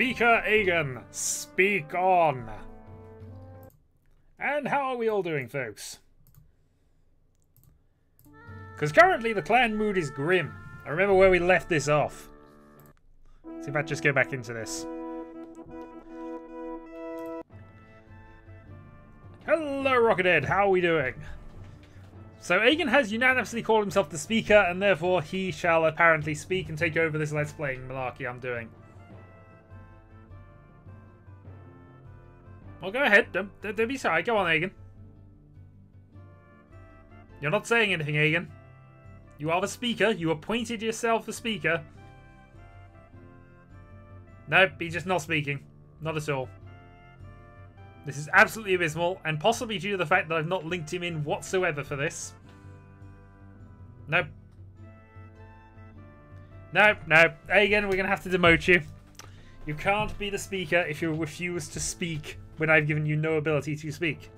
Speaker Aegon, speak on. And how are we all doing, folks? Because currently the clan mood is grim. I remember where we left this off. See if I just go back into this. Hello, Rockethead. How are we doing? So Aegon has unanimously called himself the Speaker, and therefore he shall apparently speak and take over this Let's Playing malarkey I'm doing. Well, go ahead. Don't be shy. Go on, Aegon. You're not saying anything, Aegon. You are the Speaker. You appointed yourself the Speaker. Nope, he's just not speaking. Not at all. This is absolutely abysmal, and possibly due to the fact that I've not linked him in whatsoever for this. Nope. Nope, nope. Aegon, we're going to have to demote you. You can't be the Speaker if you refuse to speak when I've given you no ability to speak.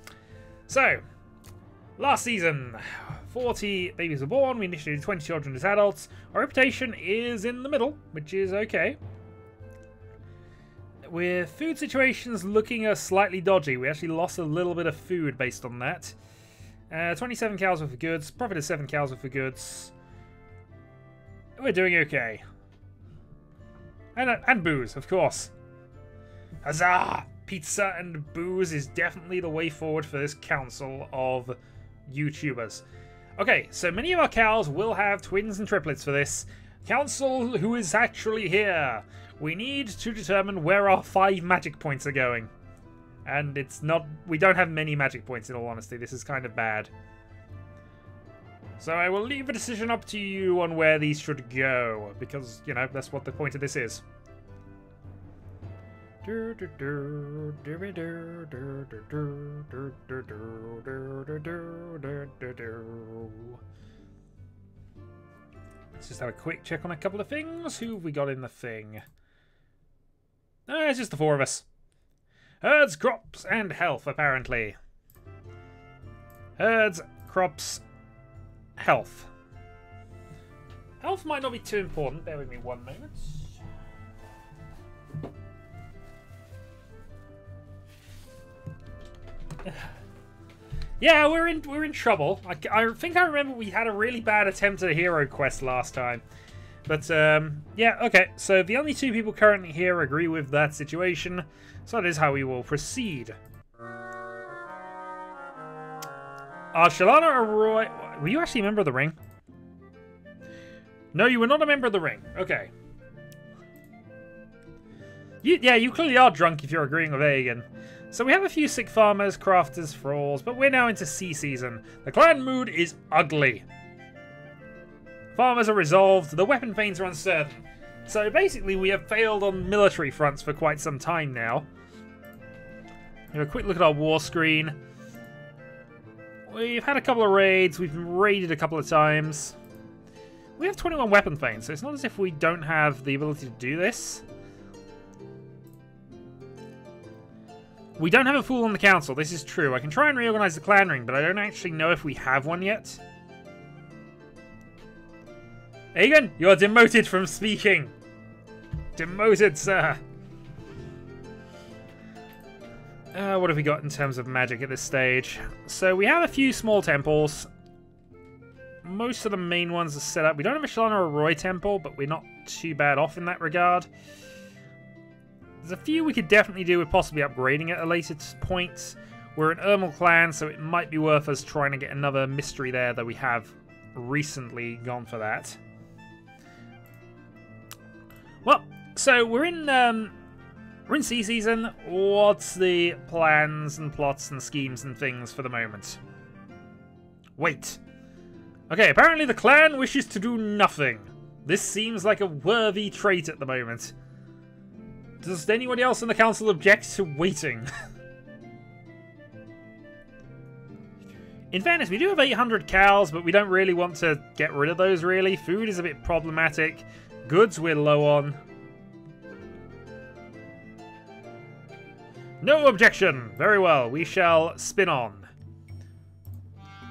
So, last season, 40 babies were born. We initiated 20 children as adults. Our reputation is in the middle, which is okay. With food situations looking slightly dodgy. We actually lost a little bit of food based on that. 27 cows worth of goods. Profit is 7 cows worth of goods. We're doing okay. And booze, of course. Huzzah! Pizza and booze is definitely the way forward for this council of YouTubers. Okay, so many of our cows will have twins and triplets for this. Council who is actually here. We need to determine where our 5 magic points are going. And it's not... we don't have many magic points, in all honesty. This is kind of bad. So I will leave a decision up to you on where these should go. Because, you know, that's what the point of this is. Let's just have a quick check on a couple of things. Who have we got in the thing? It's just the 4 of us. Herds, crops, and health, apparently. Herds, crops, health. Health might not be too important. Bear with me one moment. Yeah, we're in trouble. I think I remember we had a really bad attempt at a hero quest last time. But, yeah, okay. So the only 2 people currently here agree with that situation. So that is how we will proceed. Shalana or Roy... were you actually a member of the ring? No, you were not a member of the ring. Okay. Yeah, you clearly are drunk if you're agreeing with Aegon. So we have a few sick farmers, crafters, thralls, but we're now into sea season. The clan mood is ugly. Farmers are resolved, the weapon veins are uncertain. So basically we have failed on military fronts for quite some time now. Have a quick look at our war screen. We've had a couple of raids, we've been raided a couple of times. We have 21 weapon veins, so it's not as if we don't have the ability to do this. We don't have a fool on the council, this is true. I can try and reorganize the clan ring, but I don't actually know if we have one yet. Aegon, you are demoted from speaking. Demoted, sir. What have we got in terms of magic at this stage? So we have a few small temples. Most of the main ones are set up. We don't have a Shalana or a Roy temple, but we're not too bad off in that regard. There's a few we could definitely do with possibly upgrading at a later point. We're an Ermal clan, so it might be worth us trying to get another mystery there, though we have recently gone for that. Well, so we're in sea season. What's the plans and plots and schemes and things for the moment? Wait. Okay, apparently the clan wishes to do nothing. This seems like a worthy trait at the moment. Does anybody else in the council object to waiting? In fairness, we do have 800 cows, but we don't really want to get rid of those, really. Food is a bit problematic. Goods we're low on. No objection! Very well, we shall spin on.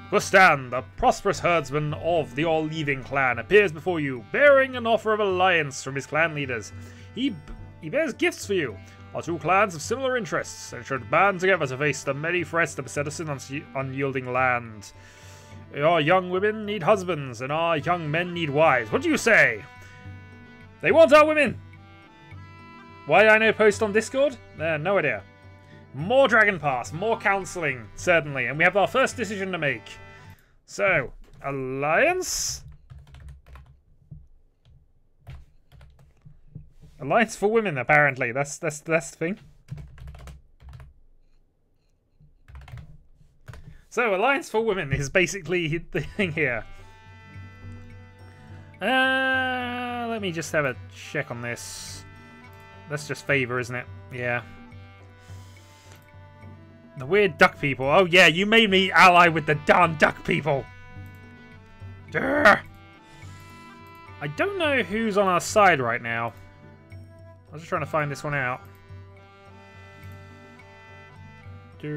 Bustan, the prosperous herdsman of the All-Leaving clan, appears before you, bearing an offer of alliance from his clan leaders. He He bears gifts for you. Our two clans have similar interests and should band together to face the many threats that beset us in unyielding land. Our young women need husbands, and our young men need wives. What do you say? They want our women! Why did I no post on Discord? No idea. More Dragon Pass, more counselling, certainly. And we have our first decision to make. So, Alliance? Alliance for women, apparently. That's the thing. So, Alliance for Women is basically the thing here. Let me just have a check on this. That's just favor, isn't it? Yeah. The weird duck people. Oh, yeah, you made me ally with the darn duck people. Durr. I don't know who's on our side right now. I was just trying to find this one out. We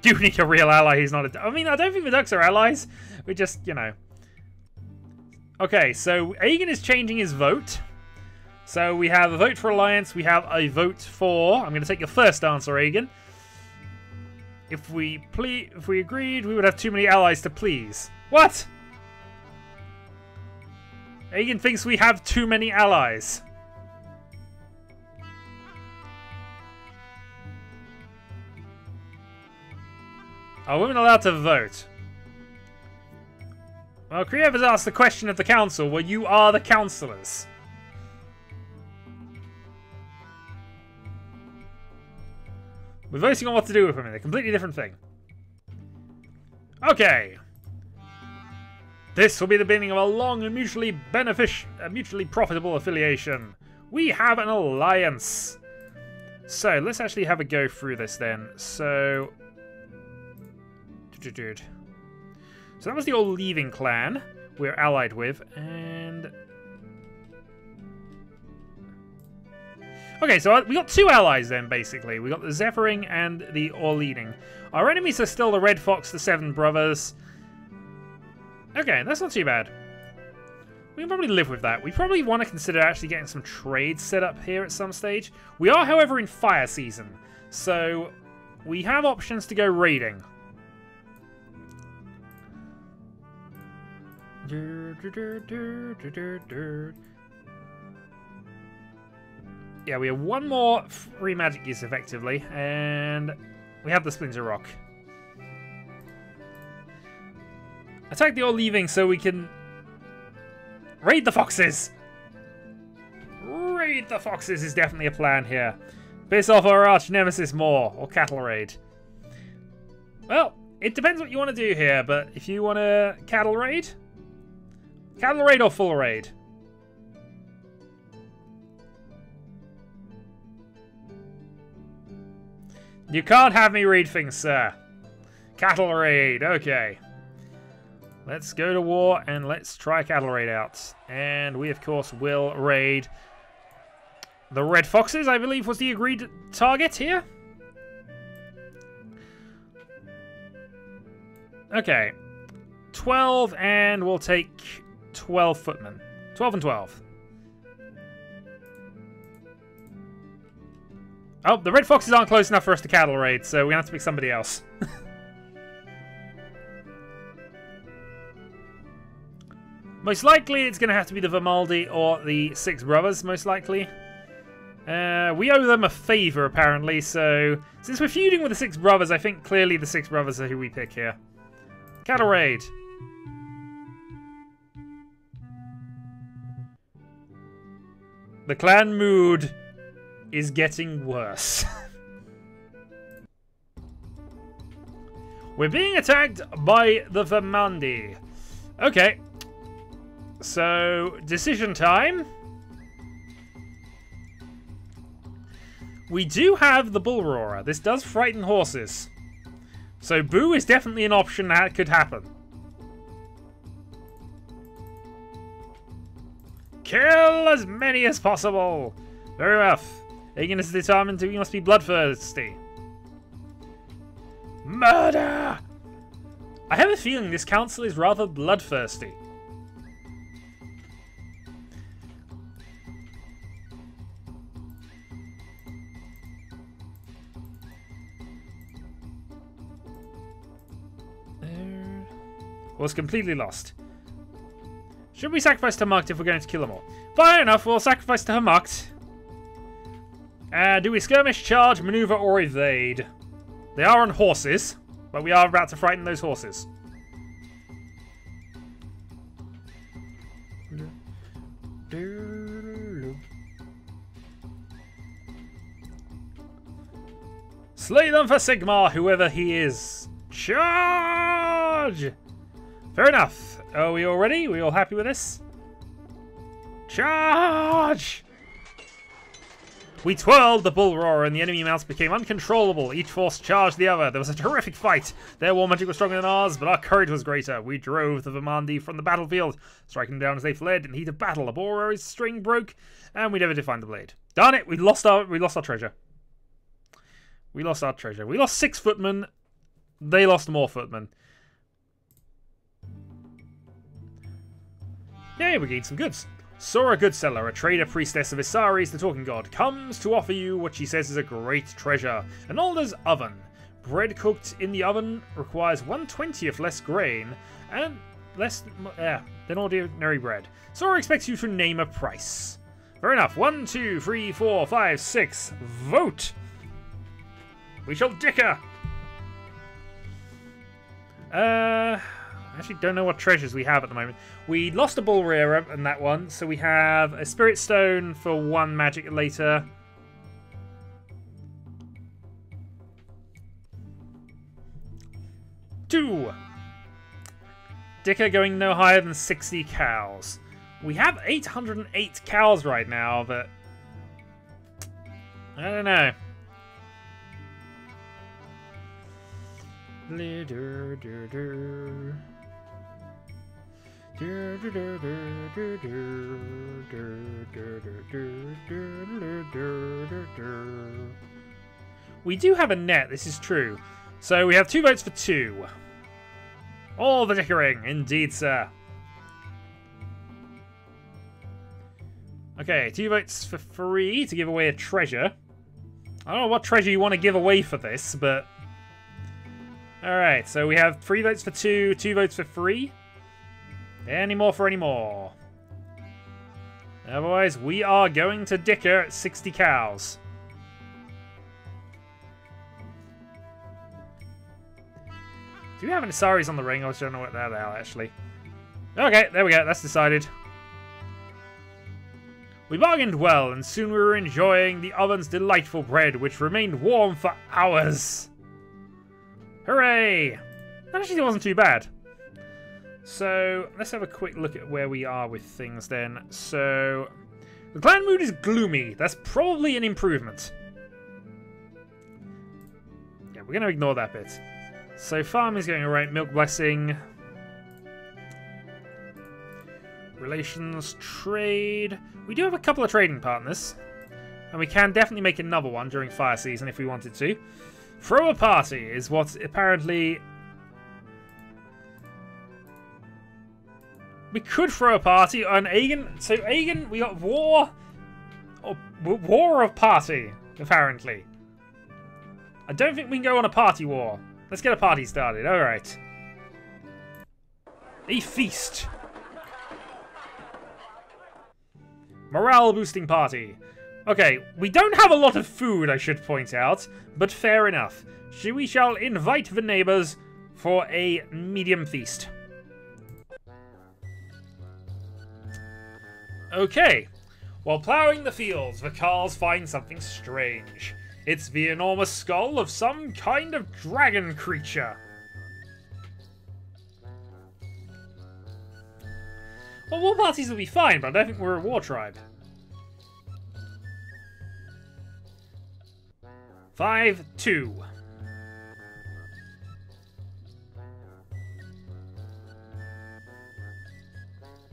do need a real ally who's not a duck. I mean, I don't think the ducks are allies. We just, you know. Okay, so Aegon is changing his vote. So we have a vote for Alliance. We have a vote for... I'm going to take your first answer, Aegon. If we agreed, we would have too many allies to please. What? Aegon thinks we have too many allies. Are women allowed to vote? Well, Kriev has asked the question of the council, where you are the councillors. We're voting on what to do with women. A completely different thing. Okay. This will be the beginning of a long and mutually profitable affiliation. We have an alliance. So, let's actually have a go through this then. So that was the old Leaving clan we're allied with, and... Okay, so we got two allies then, basically. We got the Zephyring and the Orleaning. Our enemies are still the Red Fox, the Seven Brothers. Okay, that's not too bad. We can probably live with that. We probably want to consider actually getting some trades set up here at some stage. We are, however, in fire season, so we have options to go raiding. Yeah, we have one more free magic use, effectively, and we have the Splinter Rock. Attack the Old Leaving so we can raid the foxes! Raid the foxes is definitely a plan here. Piss off our arch nemesis more, or cattle raid. Well, it depends what you want to do here, but if you want to cattle raid or full raid? You can't have me read things, sir. Cattle raid, okay. Let's go to war and let's try cattle raid out. And we, of course, will raid the Red Foxes, I believe was the agreed target here. Okay. 12, and we'll take 12 footmen. 12 and 12. Oh, the Red Foxes aren't close enough for us to cattle raid, so we're going to have to pick somebody else. Most likely, it's going to have to be the Vimaldi or the Six Brothers, most likely. We owe them a favour, apparently, so... Since we're feuding with the Six Brothers, I think clearly the Six Brothers are who we pick here. Cattle raid. The clan mood is getting worse. We're being attacked by the Vermandi. Okay. So, decision time. We do have the Bull Roarer. This does frighten horses. So, Boo is definitely an option that could happen. Kill as many as possible. Very rough. Aegon is determined we must be bloodthirsty. Murder! I have a feeling this council is rather bloodthirsty. Was completely lost. Should we sacrifice to Mukt if we're going to kill them all? Fine enough, we'll sacrifice to Mukt. Do we skirmish, charge, maneuver, or evade? They are on horses, but we are about to frighten those horses. Slay them for Sigmar, whoever he is. Charge! Fair enough. Are we all ready? Are we all happy with this? Charge! We twirled the bull roar and the enemy mounts became uncontrollable. Each force charged the other. There was a terrific fight. Their war magic was stronger than ours, but our courage was greater. We drove the Vermandi from the battlefield, striking them down as they fled. In the heat of battle, a boar's string broke, and we never did find the blade. Darn it! We lost our treasure. We lost our treasure. We lost 6 footmen. They lost more footmen. Yay, we gained some goods. Sora Goodseller, a trader priestess of Isaris, the talking god, comes to offer you what she says is a great treasure. An alder's oven. Bread cooked in the oven requires 1/20th less grain and less than ordinary bread. Sora expects you to name a price. Fair enough. 1, 2, 3, 4, 5, 6. Vote! We shall dicker! I actually don't know what treasures we have at the moment. We lost a bull rearer in that one, so we have a spirit stone for 1 magic later. Two. Dicker going no higher than 60 cows. We have 808 cows right now, but I don't know. We do have a net, this is true. So we have 2 votes for 2. All the dickering, indeed, sir. Okay, 2 votes for 3 to give away a treasure. I don't know what treasure you want to give away for this, but alright, so we have 3 votes for 2, 2 votes for 3. Any more for any more. Otherwise, we are going to dicker at 60 cows. Do we have any Isaris on the ring? I don't know what that are, actually. Okay, there we go. That's decided. We bargained well, and soon we were enjoying the oven's delightful bread, which remained warm for hours. Hooray! That actually wasn't too bad. So, let's have a quick look at where we are with things then. So, the clan mood is gloomy. That's probably an improvement. Yeah, we're going to ignore that bit. So, farm is going alright. Milk blessing. Relations, trade. We do have a couple of trading partners. And we can definitely make another one during fire season if we wanted to. Throw a party is what apparently... We could throw a party on Aegon. So Aegon, we got war... War of party, apparently. I don't think we can go on a party war. Let's get a party started. Alright. A feast. Morale boosting party. Okay, we don't have a lot of food, I should point out, but fair enough. We shall invite the neighbors for a medium feast. Okay. While ploughing the fields, the Carls find something strange. It's the enormous skull of some kind of dragon creature. Well, war parties will be fine, but I don't think we're a war tribe. 5-2.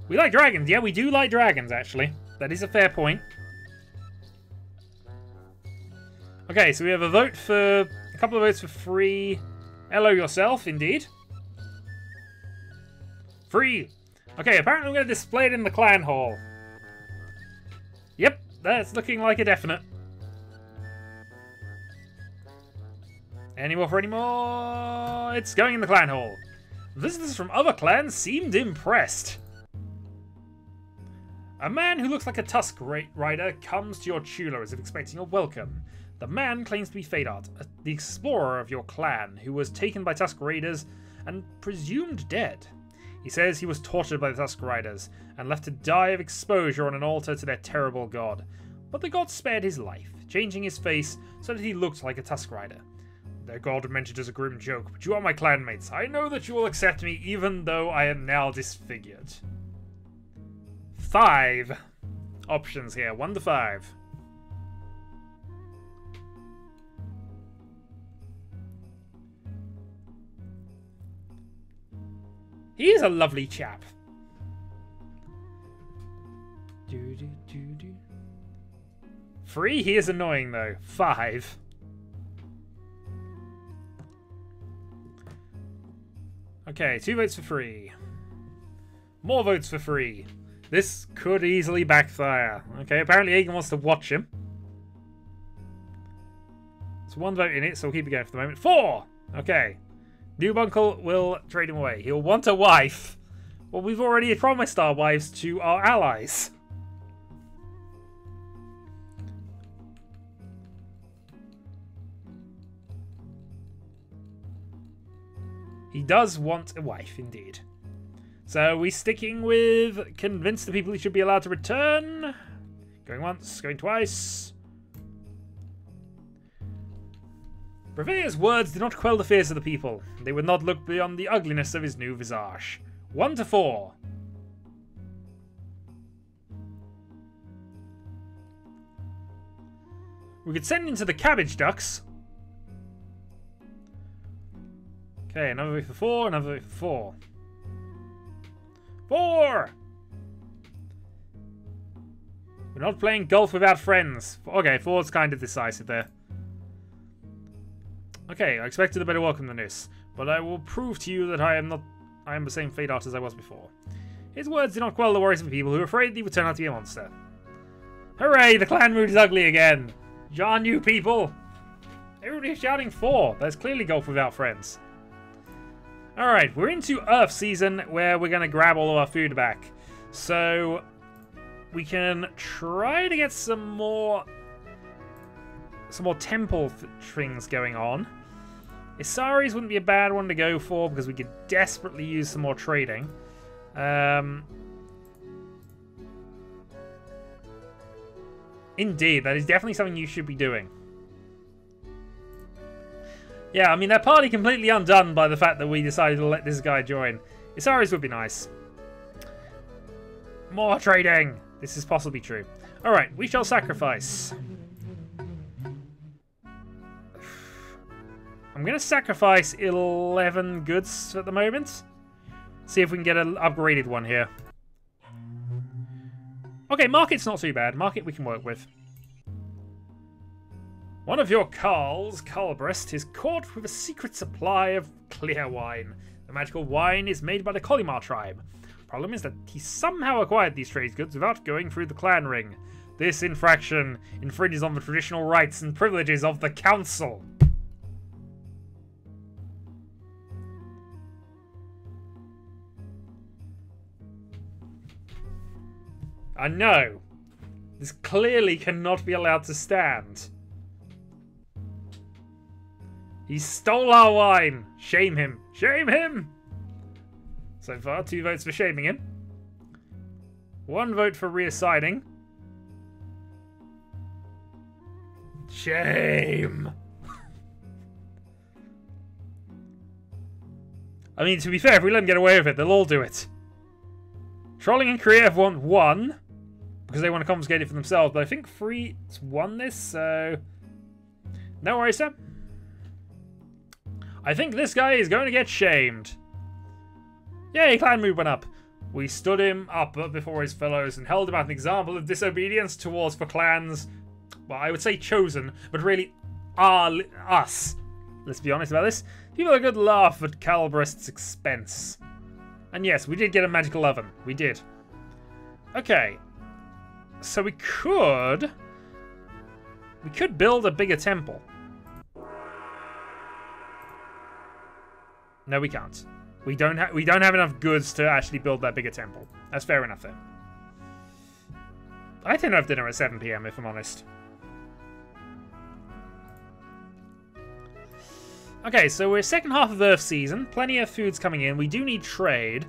We like dragons. Yeah, we do like dragons, actually. That is a fair point. Okay, so we have a vote for... A couple of votes for free. Hello yourself, indeed. Free. Okay, apparently we're going to display it in the clan hall. Yep, that's looking like a definite. Any more for any more? It's going in the clan hall. Visitors from other clans seemed impressed. A man who looks like a Tusk Rider comes to your chulo as if expecting a welcome. The man claims to be Fadart, the explorer of your clan, who was taken by Tusk Raiders and presumed dead. He says he was tortured by the Tusk Riders and left to die of exposure on an altar to their terrible god. But the god spared his life, changing his face so that he looked like a Tusk Rider. Their god meant it as a grim joke, but you are my clanmates. I know that you will accept me even though I am now disfigured. 5 options here, 1 to 5. He is a lovely chap. 3, he is annoying though. 5. Okay, 2 votes for 3. More votes for 3. This could easily backfire. Okay, apparently Aegon wants to watch him. There's 1 vote in it, so we'll keep it going for the moment. 4! Okay. Noob Uncle will trade him away. He'll want a wife. Well, we've already promised our wives to our allies. He does want a wife, indeed. So we sticking with convince the people he should be allowed to return. Going once, going twice. Breveur's words did not quell the fears of the people. They would not look beyond the ugliness of his new visage. 1 to 4. We could send him to the cabbage ducks. Okay, another vote for 4, another vote for 4. 4! We're not playing golf without friends. Okay, 4's kind of decisive there. Okay, I expected a better welcome than this, but I will prove to you that I am the same Fadart as I was before. His words did not quell the worries of people who were afraid he would turn out to be a monster. Hooray, the clan mood is ugly again! John, you people! Everybody's shouting 4. There's clearly golf without friends. Alright, we're into Earth season where we're going to grab all of our food back. So, we can try to get some more temple things going on. Isaris wouldn't be a bad one to go for because we could desperately use some more trading. Indeed, that is definitely something you should be doing. Yeah, I mean, that party completely undone by the fact that we decided to let this guy join. Isaris would be nice. More trading! This is possibly true. Alright, we shall sacrifice. I'm going to sacrifice 11 goods at the moment. See if we can get an upgraded one here. Okay, market's not too bad. Market we can work with. One of your Carls, Carlbrest, is caught with a secret supply of clear wine. The magical wine is made by the Kolimar tribe. Problem is that he somehow acquired these trade goods without going through the clan ring. This infraction infringes on the traditional rights and privileges of the council. I know. This clearly cannot be allowed to stand. He stole our wine! Shame him! Shame him! So far, 2 votes for shaming him. 1 vote for reassigning. Shame! I mean, to be fair, if we let them get away with it, they'll all do it. Trolling and Creative want 1, because they want to confiscate it for themselves, but I think 3's won this, so... No worries, sir. I think this guy is going to get shamed. Yay, clan mood went up. We stood him up before his fellows and held him as an example of disobedience towards the clans. Well, I would say chosen, but really us. Let's be honest about this. People had a good laugh at Calbrest's expense. And yes, we did get a magical oven. We did. Okay. So we could build a bigger temple. No, we can't. We don't have enough goods to actually build that bigger temple. That's fair enough then. I tend to have dinner at 7 PM if I'm honest. Okay, so we're second half of Earth season. Plenty of food's coming in. We do need trade.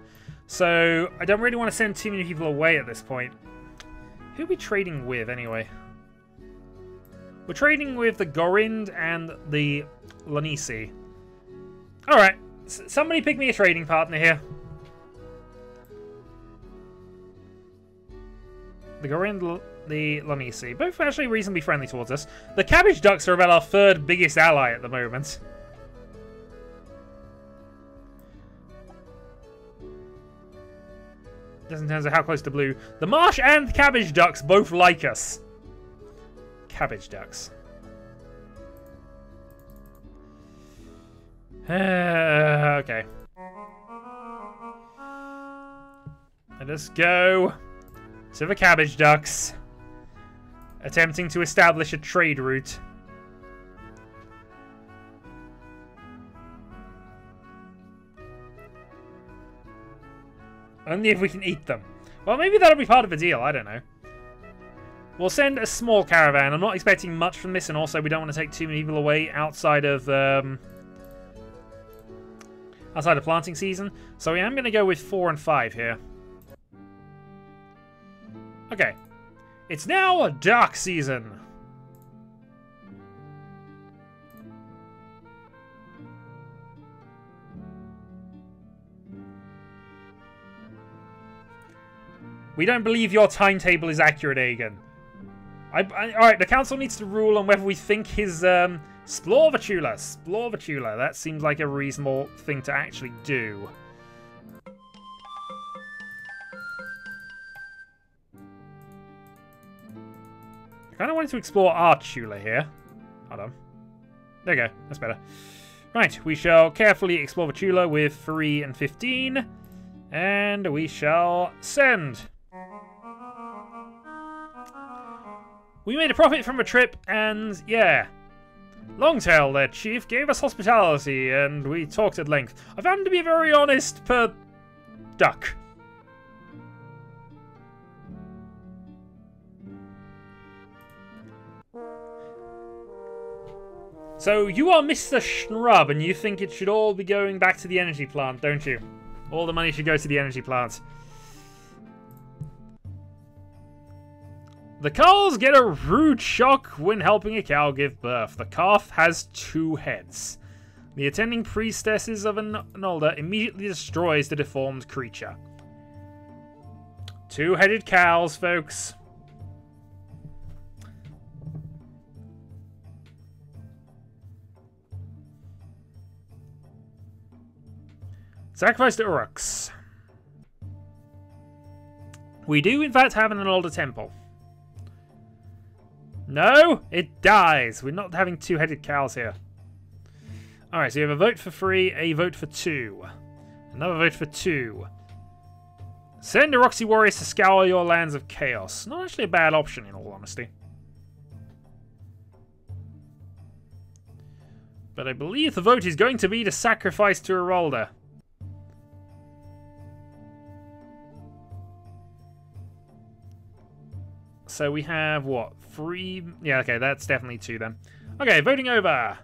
So I don't really want to send too many people away at this point. Who are we trading with anyway? We're trading with the Gorind and the Lanisi. Alright, somebody pick me a trading partner here. The Gorind, the Lanisi. Both actually reasonably friendly towards us. The Cabbage Ducks are about our third biggest ally at the moment. Just in terms of how close to blue. The Marsh and Cabbage Ducks both like us. Cabbage Ducks. Okay. Let us go to the Cabbage Ducks. Attempting to establish a trade route. Only if we can eat them. Well, maybe that'll be part of the deal. I don't know. We'll send a small caravan. I'm not expecting much from this, and also we don't want to take too many people away outside of planting season. So I am going to go with 4 and 5 here. Okay. It's now a dark season. We don't believe your timetable is accurate, Aegon. Alright, the council needs to rule on whether we think his Splorvatula. That seems like a reasonable thing to actually do. I kind of wanted to explore Archula here. Hold on. There we go. That's better. Right, we shall carefully explore Vatula with 3 and 15. And we shall send. We made a profit from a trip, and yeah. Longtail, their chief, gave us hospitality, and we talked at length. I found him to be a very honest duck. So, you are Mr. Schnrub, and you think it should all be going back to the energy plant, don't you? All the money should go to the energy plant. The cows get a rude shock when helping a cow give birth. The calf has 2 heads. The attending priestesses of an older immediately destroys the deformed creature. 2-headed cows, folks. Sacrifice to Uruks. We do, in fact, have an older temple. No, it dies. We're not having 2-headed cows here. Alright, so you have a vote for 3, a vote for 2. Another vote for 2. Send Uruxi warriors to scour your lands of chaos. Not actually a bad option, in all honesty. But I believe the vote is going to be to sacrifice to Erolda. So we have, what, 3? Yeah, okay, that's definitely 2 then. Okay, voting over.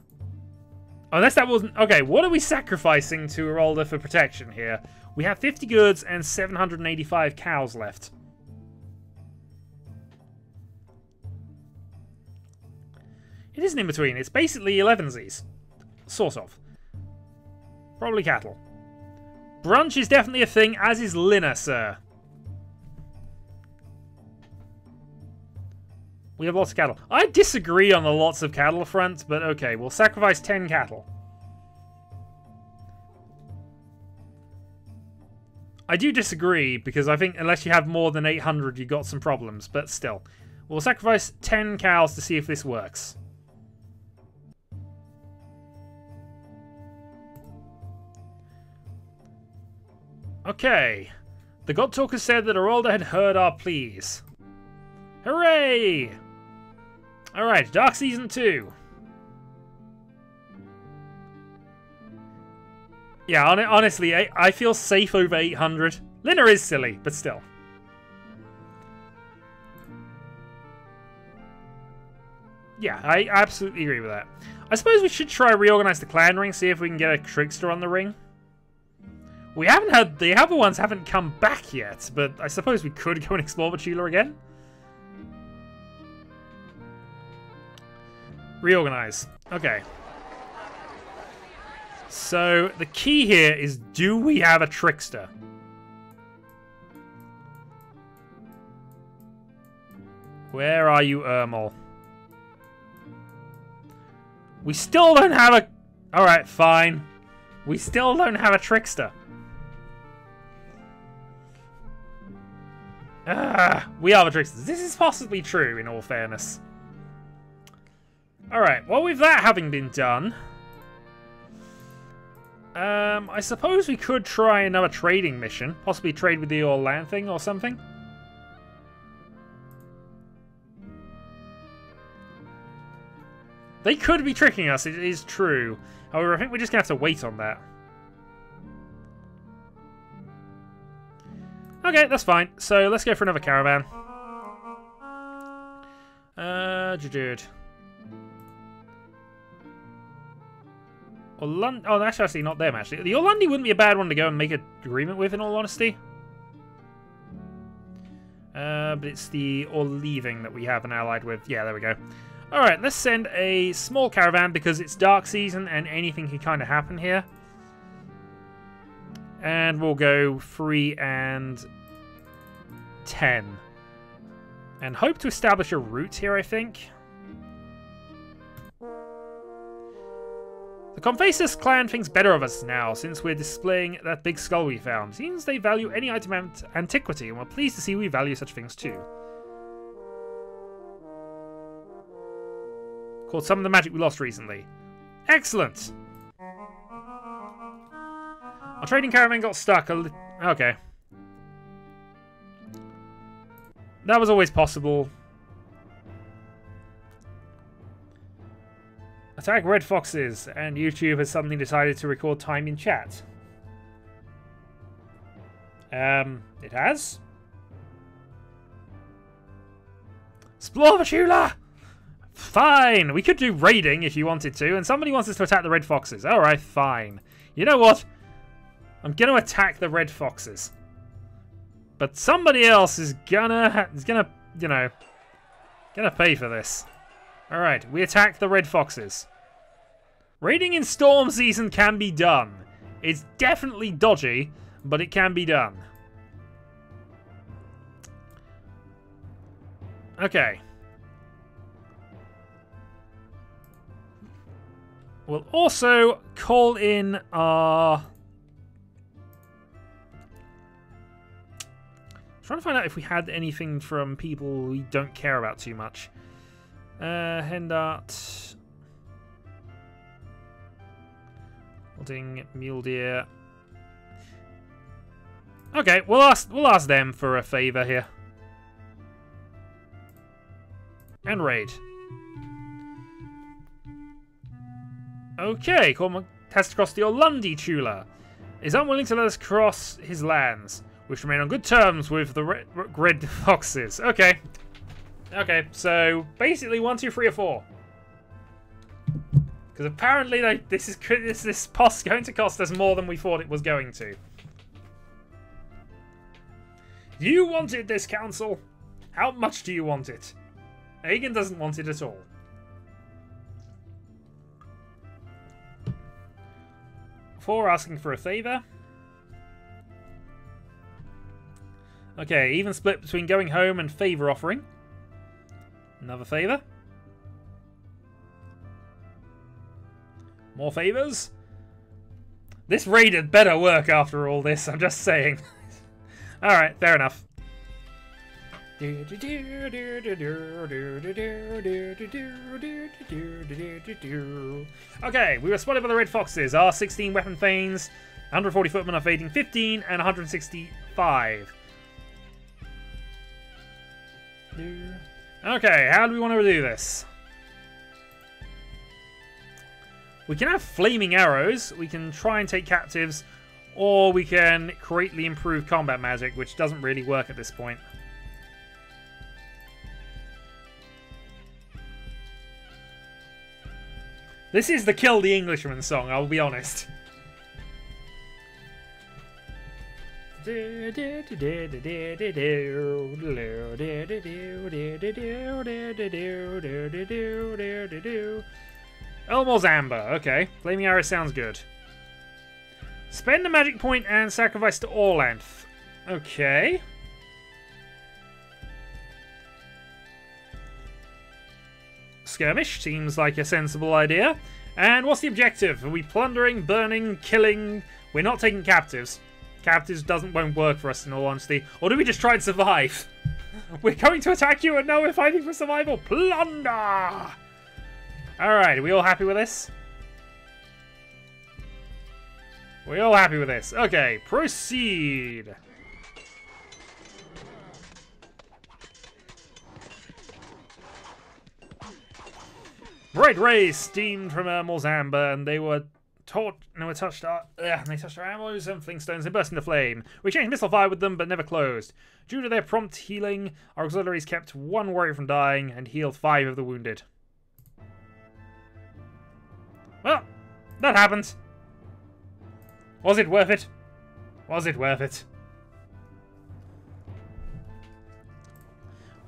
Unless that wasn't... Okay, what are we sacrificing to Erolda for protection here? We have 50 goods and 785 cows left. It isn't in between. It's basically 11sies. Sort of. Probably cattle. Brunch is definitely a thing, as is Lina, sir. We have lots of cattle. I disagree on the lots of cattle front, but okay, we'll sacrifice 10 cattle. I do disagree, because I think unless you have more than 800, you got some problems, but still. We'll sacrifice 10 cows to see if this works. Okay. The God Talker said that Erolda had heard our pleas. Hooray! Alright, Dark Season 2. Yeah, honestly, I feel safe over 800. Lina is silly, but still. Yeah, I absolutely agree with that. I suppose we should try reorganize the clan ring, see if we can get a trickster on the ring. We haven't had... The other ones haven't come back yet, but I suppose we could go and explore the Tula again. Reorganize. Okay. So, the key here is, do we have a trickster? Where are you, Ermol? We still don't have a... Alright, fine. We still don't have a trickster. We are the tricksters. This is possibly true, in all fairness. Alright, well, with that having been done... I suppose we could try another trading mission. Possibly trade with the all-land thing or something. They could be tricking us, it is true. However, I think we're just going to have to wait on that. Okay, that's fine. So, let's go for another caravan. Oh, that's actually not them, actually. The Orlandi wouldn't be a bad one to go and make an agreement with, in all honesty. But it's the Orleaving that we have an allied with. Yeah, there we go. Alright, let's send a small caravan because it's dark season and anything can kind of happen here. And we'll go 3 and 10. And hope to establish a route here, I think. The Confasus clan thinks better of us now, since we're displaying that big skull we found. Seems they value any item of antiquity, and we're pleased to see we value such things too. Called some of the magic we lost recently. Excellent! Our trading caravan got stuck. Okay. That was always possible. Attack red foxes, and YouTube has suddenly decided to record time in chat. It has? Explore the Tula! Fine! We could do raiding if you wanted to, and somebody wants us to attack the red foxes. Alright, fine. You know what? I'm gonna attack the red foxes. But somebody else is gonna, you know, gonna pay for this. Alright, we attack the red foxes. Raiding in storm season can be done. It's definitely dodgy, but it can be done. Okay. We'll also call in our... Trying to find out if we had anything from people we don't care about too much. Hendart. Holding mule deer. Okay, we'll ask them for a favour here. And raid. Okay, Cormac has to cross the Orlandi Tula. Is unwilling to let us cross his lands, which remain on good terms with the red foxes. Okay. Okay, so basically 1, 2, 3, or 4. Because apparently this post's going to cost us more than we thought it was going to. You wanted this, council. How much do you want it? Aegon doesn't want it at all. For asking for a favour. Okay, even split between going home and favour offering. Another favour. More favours. This raid had better work after all this, I'm just saying. Alright, fair enough. Okay, we were spotted by the red foxes. Our 16 weapon thanes, 140 footmen are fading 15 and 165. Okay, how do we want to do this? We can have flaming arrows, we can try and take captives, or we can greatly improve combat magic, which doesn't really work at this point. This is the Kill the Englishman song, I'll be honest. Elmore's Amber. Okay. Flaming Arrow sounds good. Spend a magic point and sacrifice to all length. Okay. Skirmish seems like a sensible idea. And what's the objective? Are we plundering, burning, killing? We're not taking captives. Captives won't work for us in all honesty. Or do we just try and survive? We're going to attack you and now we're fighting for survival. Plunder! Alright, are we all happy with this? We all happy with this. Okay, proceed. Bright rays steamed from Elmore's Amber, and they were touched our arrows and flingstones and burst into flame. We exchanged missile fire with them, but never closed. Due to their prompt healing, our auxiliaries kept one warrior from dying and healed 5 of the wounded. Well, that happened. Was it worth it? Was it worth it?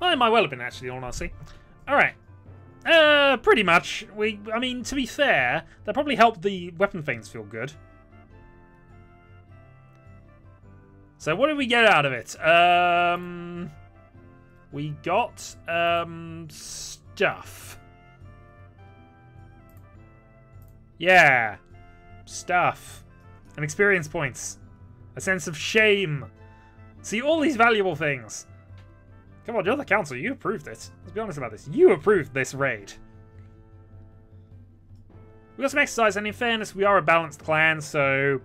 Well, it might well have been, actually, honestly. Alright. Pretty much. I mean, to be fair, that probably helped the weapon things feel good. So what did we get out of it? We got, stuff. Yeah. Stuff. And experience points. A sense of shame. See, all these valuable things. Come on, you're the council. You approved it. Let's be honest about this. You approved this raid. We got some exercise, and in fairness, we are a balanced clan, so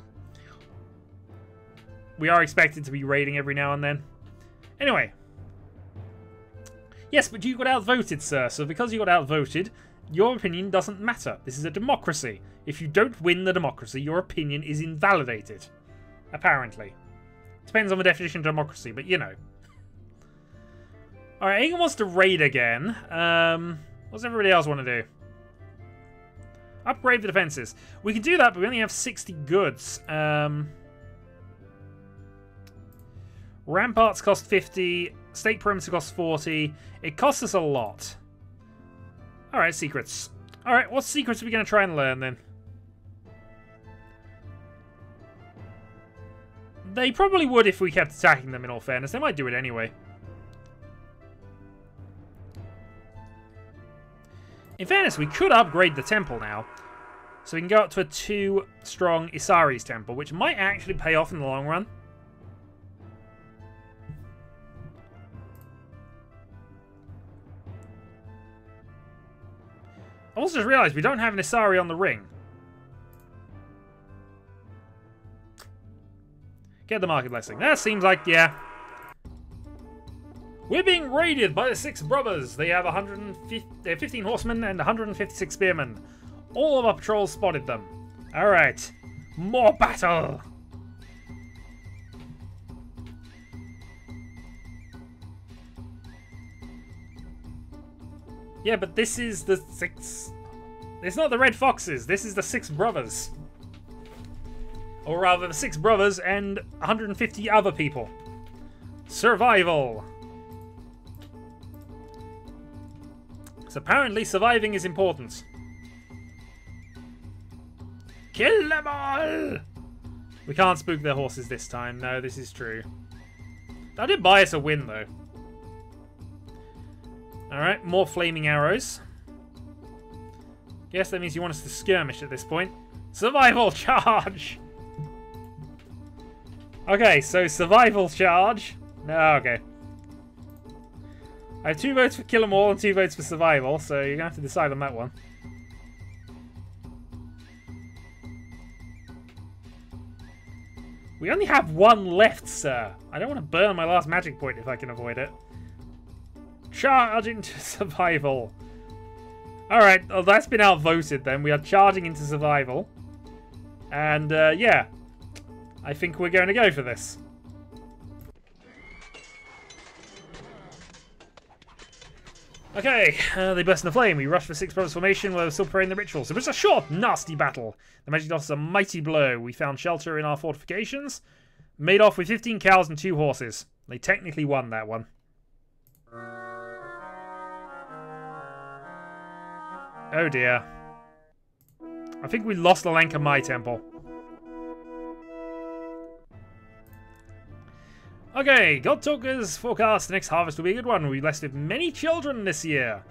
we are expected to be raiding every now and then. Anyway. Yes, but you got outvoted, sir. So because you got outvoted, your opinion doesn't matter. This is a democracy. If you don't win the democracy, your opinion is invalidated. Apparently. Depends on the definition of democracy, but you know. Alright, Aegon wants to raid again. What does everybody else want to do? Upgrade the defenses. We can do that, but we only have 60 goods. Ramparts cost 50. Stake perimeter costs 40. It costs us a lot. Alright, secrets. Alright, what secrets are we going to try and learn then? They probably would if we kept attacking them, in all fairness. They might do it anyway. In fairness, we could upgrade the temple now. So we can go up to a 2-strong Isari's temple, which might actually pay off in the long run. I also just realised we don't have an Isari on the ring. Get the market blessing. That seems like, yeah. We're being raided by the 6 brothers. They have 15 horsemen and 156 spearmen. All of our patrols spotted them. Alright. More battle! Yeah, but this is the 6... It's not the Red Foxes. This is the 6 brothers. Or rather, the 6 brothers and 150 other people. Survival! So apparently surviving is important. Kill them all! We can't spook their horses this time. No, this is true. That did buy us a win, though. Alright, more flaming arrows. Guess that means you want us to skirmish at this point. Survival charge! Okay, so survival charge. No, okay. I have 2 votes for kill them all and 2 votes for survival, so you're going to have to decide on that one. We only have 1 left, sir. I don't want to burn my last magic point if I can avoid it. Charge into survival. Alright, well, that's been outvoted then. We are charging into survival. And, yeah. I think we're going to go for this. Okay, they burst into flame. We rush for Six Brothers formation while we're still preparing the rituals. It was a short, nasty battle. The magic dealt us a mighty blow. We found shelter in our fortifications. Made off with 15 cows and 2 horses. They technically won that one. Oh dear. I think we lost the Lanka Mai Temple. Okay, God Talkers forecast the next harvest will be a good one. We blessed with many children this year.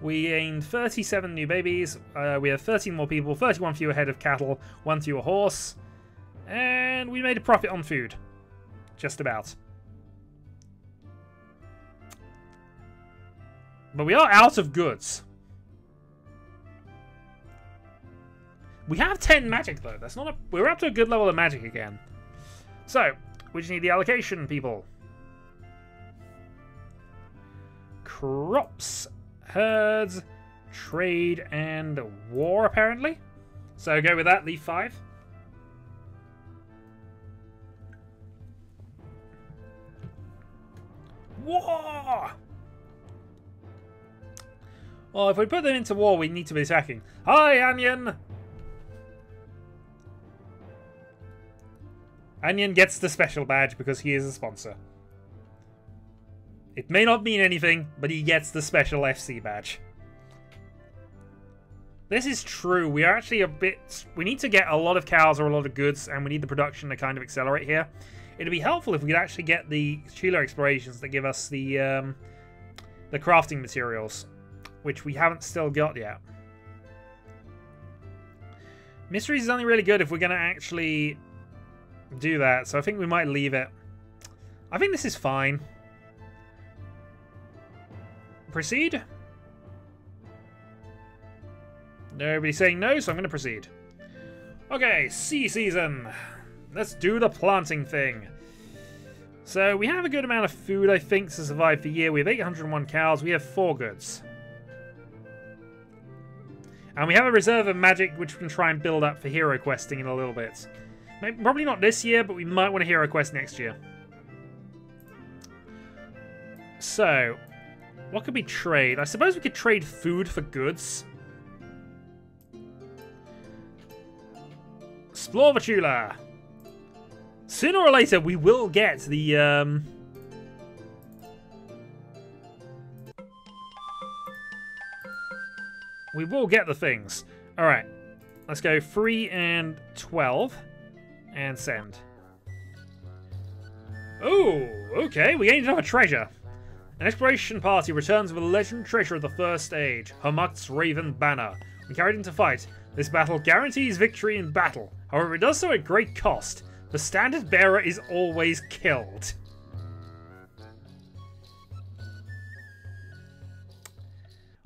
We gained 37 new babies. We have 13 more people, 31 fewer head of cattle, 1 fewer horse. And we made a profit on food. Just about. But we are out of goods. We have 10 magic though. That's not a... We're up to a good level of magic again. So, we just need the allocation, people. Crops, herds, trade, and war, apparently. So go with that, leave 5. War! Well, if we put them into war, we need to be attacking. Hi, Onion! Onion gets the special badge because he is a sponsor. It may not mean anything, but he gets the special FC badge. This is true. We are actually a bit... We need to get a lot of cows or a lot of goods, and we need the production to kind of accelerate here. It'd be helpful if we could actually get the Chila explorations that give us the crafting materials, which we haven't still got yet. Mysteries is only really good if we're going to actually do that, so I think we might leave it. I think this is fine. Proceed? Nobody's saying no, so I'm going to proceed. Okay, sea season. Let's do the planting thing. So we have a good amount of food, I think, to survive the year. We have 801 cows. We have 4 goods. And we have a reserve of magic, which we can try and build up for hero questing in a little bit. Maybe, probably not this year, but we might want a hero quest next year. So, what could we trade? I suppose we could trade food for goods. Explore the Chula. Sooner or later, we will get the... We will get the things. Alright. Let's go 3 and 12. And send. Oh, okay. We gained another treasure. An exploration party returns with a legend treasure of the First Age, Hamuk's Raven Banner. When carried into fight, this battle guarantees victory in battle. However, it does so at great cost. The standard bearer is always killed.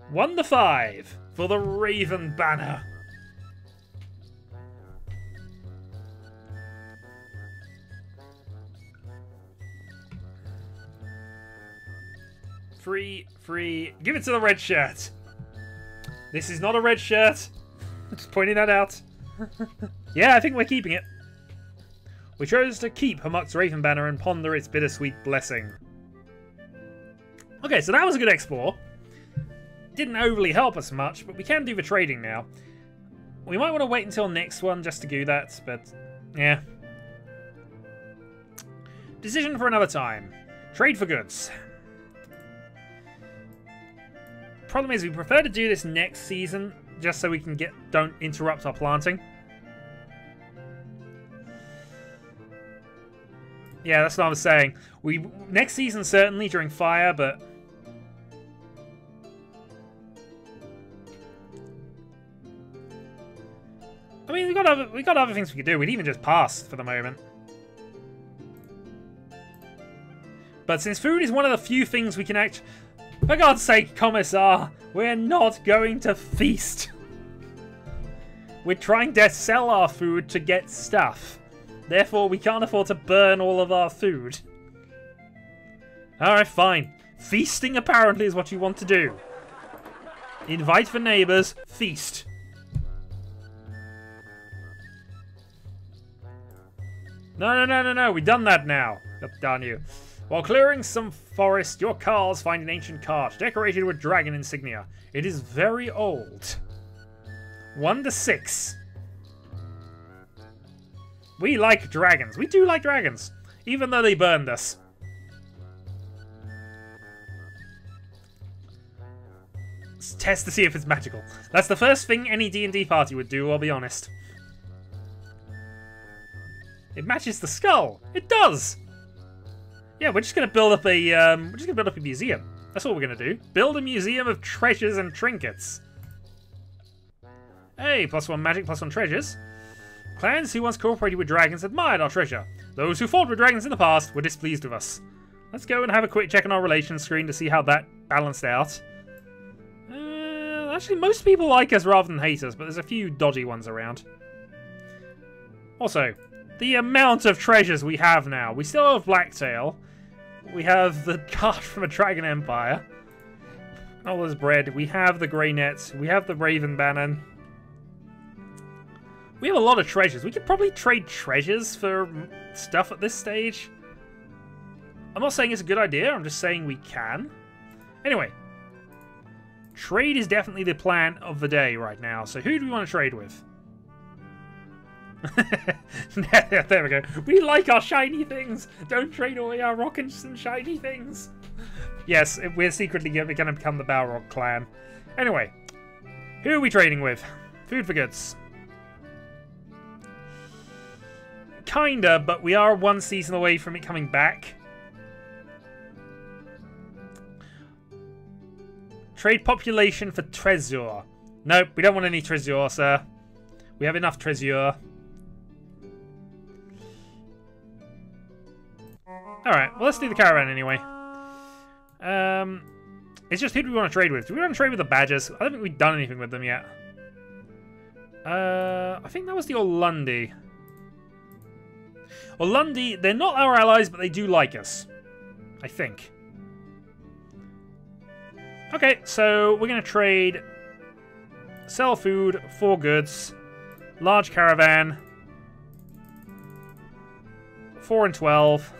1 to 5 for the Raven Banner. Free. Give it to the red shirt. This is not a red shirt. Just pointing that out. Yeah, I think we're keeping it. We chose to keep Hamuk's Raven Banner and ponder its bittersweet blessing. Okay, so that was a good explore. Didn't overly help us much, but we can do the trading now. We might want to wait until next one just to do that, but yeah. Decision for another time. Trade for goods. Problem is, we prefer to do this next season, just so we can don't interrupt our planting. Yeah, that's what I was saying. Next season certainly during fire, but I mean, we got other things we could do. We'd even just pass for the moment. But since food is one of the few things we can actually... For God's sake, Commissar, we're not going to feast. We're trying to sell our food to get stuff. Therefore, we can't afford to burn all of our food. Alright, fine. Feasting apparently is what you want to do. Invite the neighbors. Feast. No. We've done that now. God darn you. While clearing some forest, your Carls find an ancient cart decorated with dragon insignia. It is very old. 1 to 6. We like dragons. We do like dragons. Even though they burned us. Let's test to see if it's magical. That's the first thing any D&D party would do, I'll be honest. It matches the skull. It does! Yeah, we're just gonna build up a museum. That's what we're gonna do. Build a museum of treasures and trinkets. Hey, +1 magic, +1 treasures. Clans who once cooperated with dragons admired our treasure. Those who fought with dragons in the past were displeased with us. Let's go and have a quick check on our relations screen to see how that balanced out. Actually, most people like us rather than hate us, but there's a few dodgy ones around. Also, the amount of treasures we have now. We still have Blacktail. We have the cart from a Dragon Empire. All this bread. We have the Grey Net. We have the Raven Banner. We have a lot of treasures. We could probably trade treasures for stuff at this stage. I'm not saying it's a good idea. I'm just saying we can. Anyway. Trade is definitely the plan of the day right now. So who do we want to trade with? There we go. We like our shiny things. Don't trade away our rockets and shiny things. Yes, we're secretly going to become the Balrog clan. Anyway, who are we trading with? Food for goods. Kinda, but we are 1 season away from it coming back. Trade population for treasure. Nope, we don't want any treasure, sir. We have enough treasure. Alright, well, let's do the caravan anyway. It's just who do we want to trade with? Do we want to trade with the Badgers? I don't think we've done anything with them yet. I think that was the Orlundi. Orlundi, they're not our allies, but they do like us. I think. Okay, so we're going to trade sell food, 4 goods, large caravan, 4 and 12.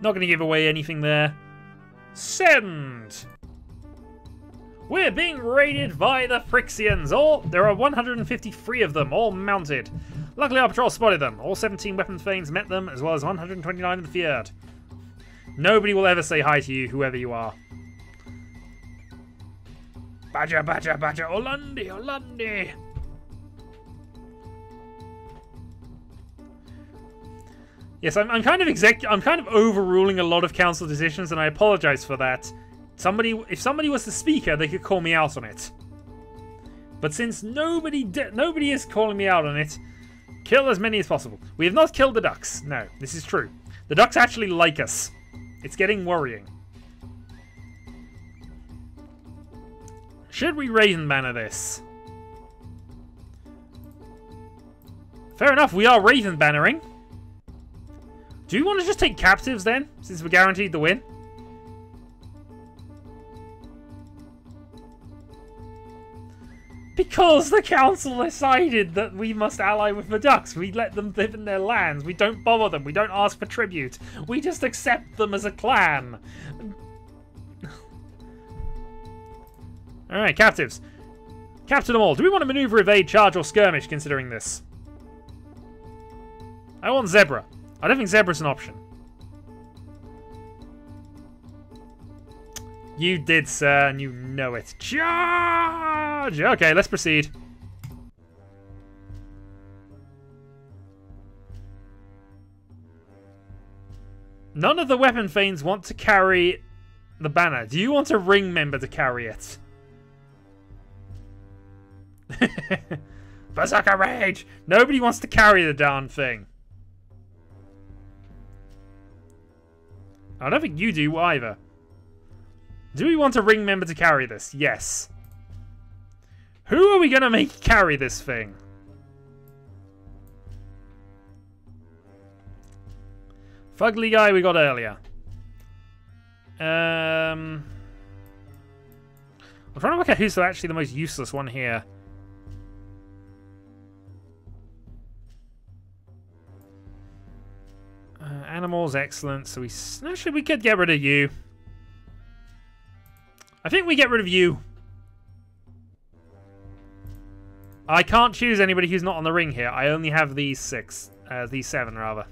Not going to give away anything there. Send! We're being raided by the Phyrexians. There are 153 of them, all mounted. Luckily our patrol spotted them. All 17 weapon thanes met them, as well as 129 in the Fjord. Nobody will ever say hi to you, whoever you are. Badger, badger, badger, Orlundi, Orlundi. Yes, I'm kind of overruling a lot of council decisions, and I apologize for that. If somebody was the speaker, they could call me out on it. But since nobody is calling me out on it, kill as many as possible. We have not killed the ducks. No, this is true. The ducks actually like us. It's getting worrying. Should we Raven Banner this? Fair enough, we are Raven Bannering. Do we want to just take captives then, since we're guaranteed the win? Because the council decided that we must ally with the ducks. We let them live in their lands. We don't bother them. We don't ask for tribute. We just accept them as a clan. Alright, captives. Capture them all. Do we want to maneuver, evade, charge, or skirmish considering this? I want Zebra. I don't think Zebra's an option. You did, sir, and you know it. Charge! Okay, let's proceed. None of the weapon thanes want to carry the banner. Do you want a ring member to carry it? Berserker Rage! Nobody wants to carry the darn thing. I don't think you do either. Do we want a ring member to carry this? Yes. Who are we going to make carry this thing? Fugly guy we got earlier. I'm trying to work out who's actually the most useless one here. Animals, excellent. So actually we could get rid of you. I think we get rid of you. I can't choose anybody who's not on the ring here. I only have these these 7 rather.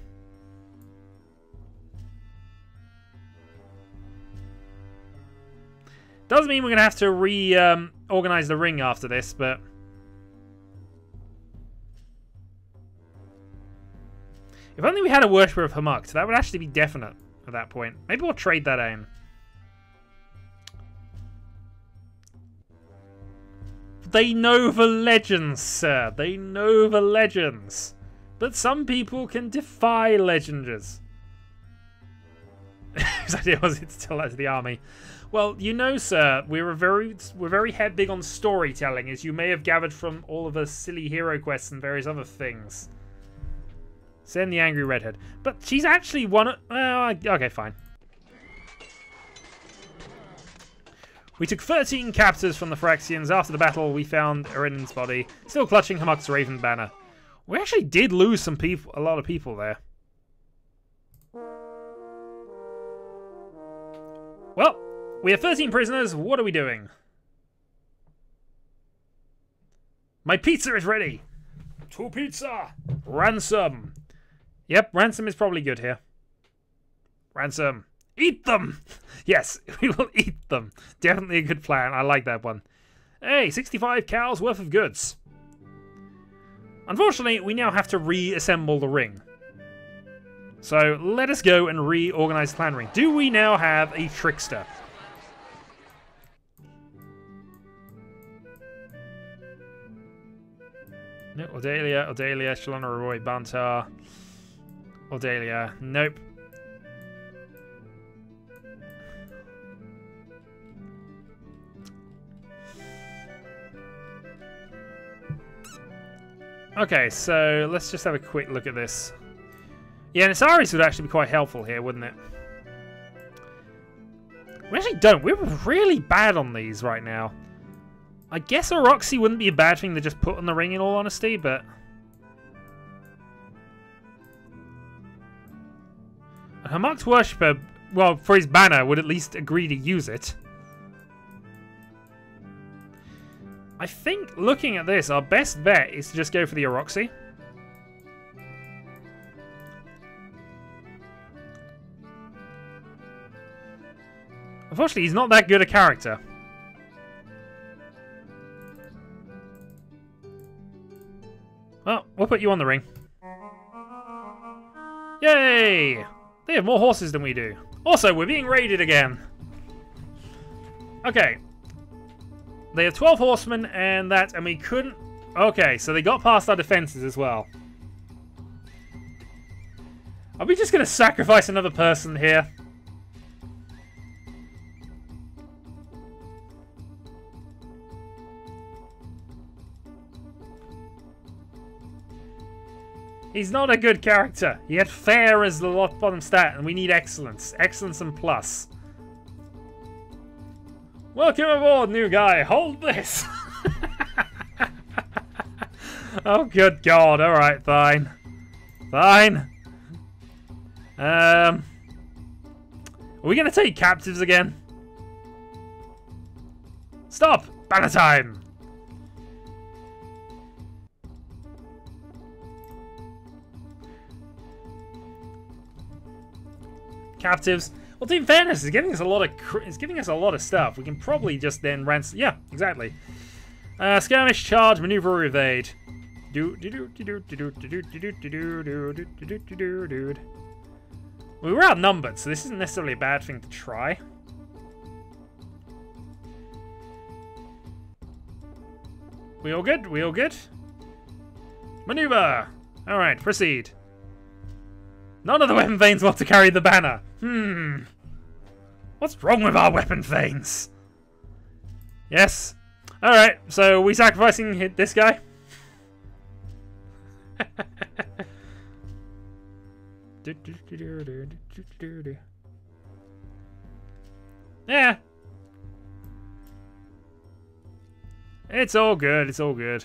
Does mean we're going to have to reorganize the ring after this, but... If only we had a worshipper of Hamuk, that would actually be definite at that point. Maybe we'll trade that in. They know the legends, sir. They know the legends. But some people can defy legenders. Whose idea was it to tell that to the army? Well, you know, sir, we're very big on storytelling, as you may have gathered from all of the silly hero quests and various other things. Send the angry redhead. But she's actually one of... okay, fine. We took 13 captives from the Phyrexians. After the battle, we found Eren's body, still clutching Hamuk's raven banner. We actually did lose some people, a lot of people there. Well, we have 13 prisoners. What are we doing? My pizza is ready. 2 pizza. Ransom. Yep, ransom is probably good here. Ransom. Eat them! Yes, we will eat them. Definitely a good plan. I like that one. Hey, 65 cows worth of goods. Unfortunately, we now have to reassemble the ring. So let us go and reorganize the clan ring. Do we now have a trickster? No, Odelia, Shalana, Roy, Bantar. Odelia, nope. Okay, so let's just have a quick look at this. Yeah, Nasaris would actually be quite helpful here, wouldn't it? We actually don't. We're really bad on these right now. I guess a Roxy wouldn't be a bad thing to just put on the ring, in all honesty, but... Hamuk's worshipper, well, for his banner, would at least agree to use it. I think, looking at this, our best bet is to just go for the Oroxy. Unfortunately, he's not that good a character. Well, we'll put you on the ring. Yay! They have more horses than we do. Also, we're being raided again. Okay. They have 12 horsemen and that, and we couldn't... Okay, so they got past our defenses as well. Are we just going to sacrifice another person here? He's not a good character. He had fair as the bottom stat, and we need excellence. Excellence and plus. Welcome aboard, new guy. Hold this. Oh, good God. All right, fine. Fine. Are we going to take captives again? Stop. Banner time. Captives. Well, Team Fairness is giving us a lot of stuff. We can probably just then ransom. Yeah, exactly. Skirmish, charge, maneuver, evade. We were outnumbered, so this isn't necessarily a bad thing to try. We all good? We all good? Maneuver. All right, proceed. None of the weapon veins want to carry the banner. What's wrong with our weapon veins? Yes. Alright, so we sacrificing this guy? Yeah. It's all good. It's all good.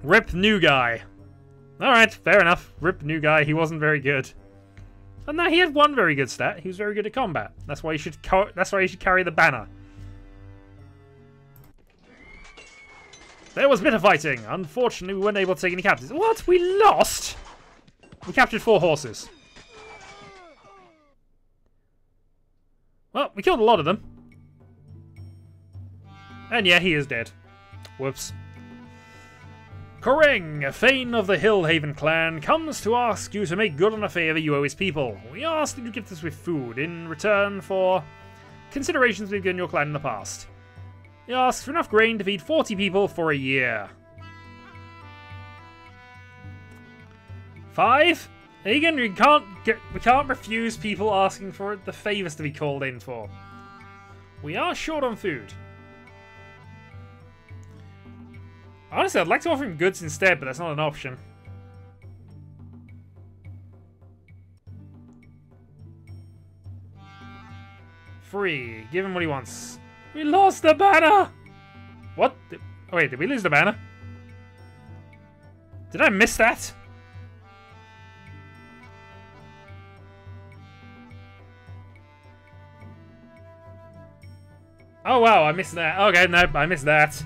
Rip new guy. Alright, fair enough. Rip new guy. He wasn't very good. But no, he had one very good stat. He was very good at combat. That's why you should carry the banner. There was a bit of fighting. Unfortunately, we weren't able to take any captives. What? We lost? We captured 4 horses. Well, we killed a lot of them. And yeah, he is dead. Whoops. Koreng, a Thane of the Hillhaven clan, comes to ask you to make good on a favour you owe his people. We ask that you gift us with food in return for considerations we've given your clan in the past. He asks for enough grain to feed 40 people for a year. 5? Egan, we can't refuse people asking for the favours to be called in for. We are short on food. Honestly, I'd like to offer him goods instead, but that's not an option. Free. Give him what he wants. We lost the banner! What? Oh, wait, did we lose the banner? Did I miss that? Oh, wow, I missed that. Okay, no, I missed that.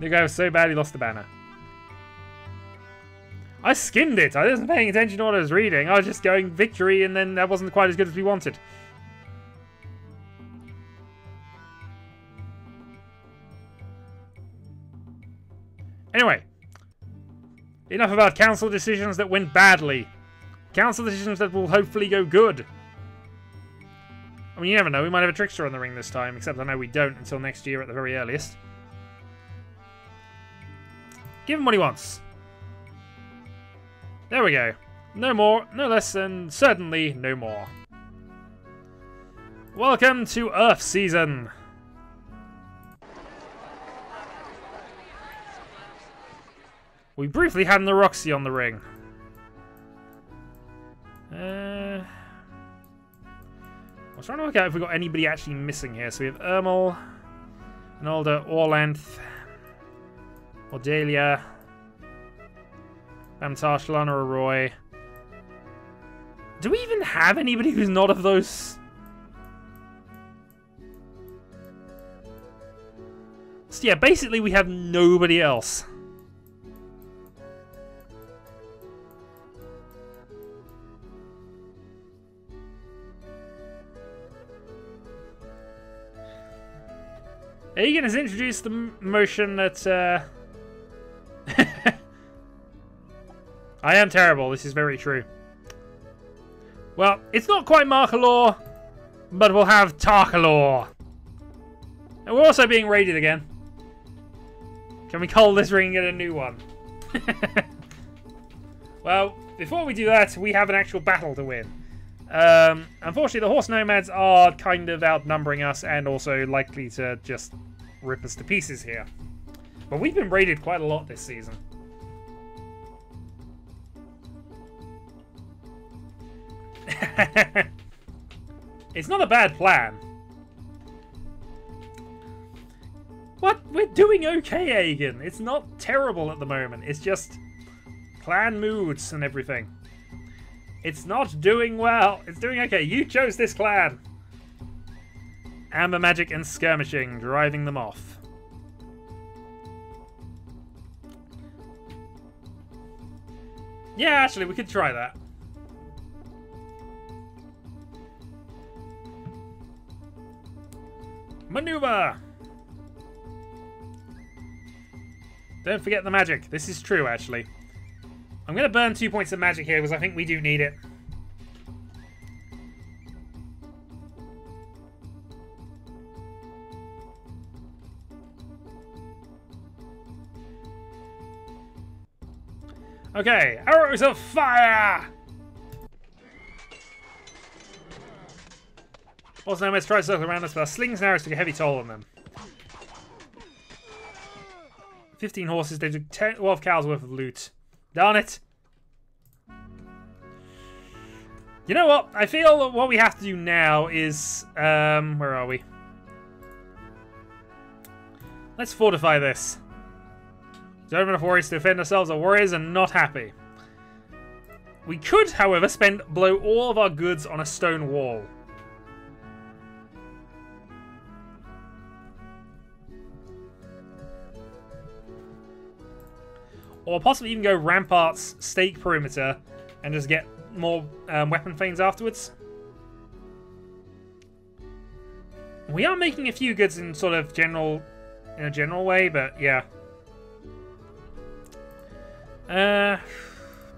The guy was so bad he lost the banner. I skimmed it. I wasn't paying attention to what I was reading. I was just going victory, and then that wasn't quite as good as we wanted. Anyway. Enough about council decisions that went badly. Council decisions that will hopefully go good. I mean, you never know. We might have a trickster on the ring this time, except I know we don't until next year at the very earliest. Give him what he wants. There we go. No more, no less, and certainly no more. Welcome to Earth Season. We briefly had the Roxy on the ring. I was trying to work out if we got anybody actually missing here. So we have Ermal, Nolda, Orlanth, Ordelia, Bamtash, Lana, Roy. Do we even have anybody who's not of those? So yeah, basically we have nobody else. Egan has introduced the motion that I am terrible, this is very true. Well, it's not quite Markalor, but we'll have Tarkalor. And we're also being raided again. Can we cull this ring and get a new one? Well, before we do that, we have an actual battle to win. Unfortunately, the horse nomads are kind of outnumbering us and also likely to just rip us to pieces here. But we've been raided quite a lot this season. It's not a bad plan. What? We're doing okay, Egan. It's not terrible at the moment. It's just clan moods and everything. It's not doing well. It's doing okay. You chose this clan. Amber magic and skirmishing, driving them off. Yeah, actually, we could try that. Maneuver! Don't forget the magic. This is true, actually. I'm going to burn 2 points of magic here because I think we do need it. Okay, arrows of fire! Also, nomads try to circle around us, but our slings and arrows took a heavy toll on them. 15 horses, they took 12 cows worth of loot. Darn it! You know what? I feel what we have to do now is... where are we? Let's fortify this. Don't have enough warriors to defend ourselves. Our warriors are not happy. We could, however, blow all of our goods on a stone wall. Or possibly even go ramparts, stake perimeter, and just get more weapon feigns afterwards. We are making a few goods in sort of in a general way, but yeah.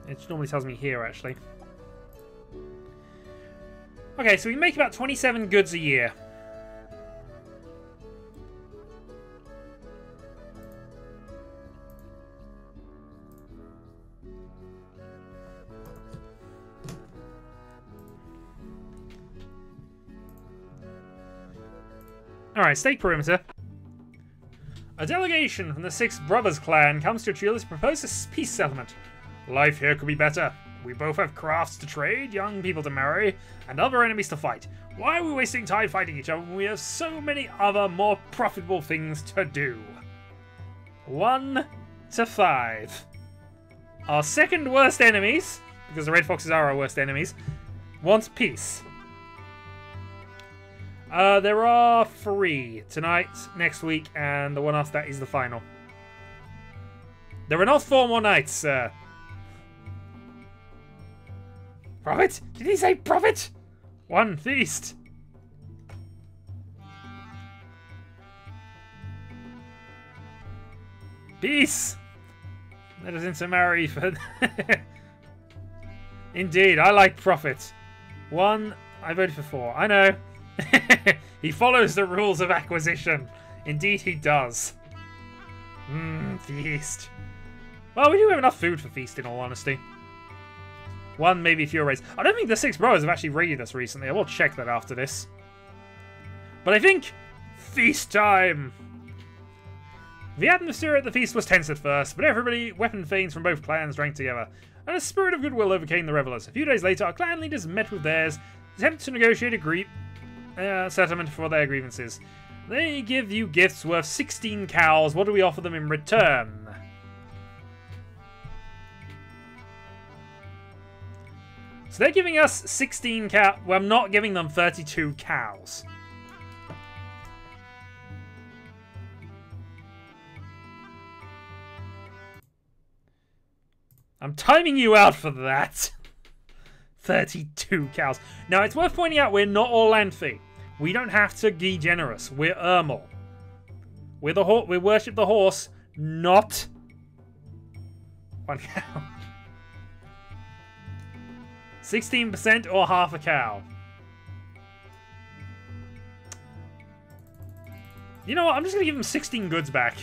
It normally tells me here, actually. Okay, so we make about 27 goods a year. Alright, stake perimeter. A delegation from the Six Brothers clan comes to Atriles to propose a peace settlement. Life here could be better. We both have crafts to trade, young people to marry, and other enemies to fight. Why are we wasting time fighting each other when we have so many other more profitable things to do? 1 to 5. Our second worst enemies, because the Red Foxes are our worst enemies, want peace. There are 3 tonight, next week, and the one after that is the final. There are not 4 more nights, sir. Prophet? Did he say prophet? 1 feast. Peace. Let us intermarry for... Indeed, I like prophet. 1, I voted for 4. I know. He follows the rules of acquisition. Indeed he does. Feast. Well, we do have enough food for feast, in all honesty. 1, maybe fewer raids. I don't think the Six Brothers have actually raided us recently. I will check that after this. But I think... feast time! The atmosphere at the feast was tense at first, but everybody, weapon fiends from both clans, drank together, and a spirit of goodwill overcame the revelers. A few days later, our clan leaders met with theirs, attempted to negotiate a settlement for their grievances. They give you gifts worth 16 cows. What do we offer them in return? So they're giving us 16 cows. Well, I'm not giving them 32 cows. I'm timing you out for that. 32 cows. Now, it's worth pointing out we're not all Lanthy. We don't have to be generous. We're Ermal. We worship the horse, not 1 cow. 16% or half a cow. You know what? I'm just going to give him 16 goods back.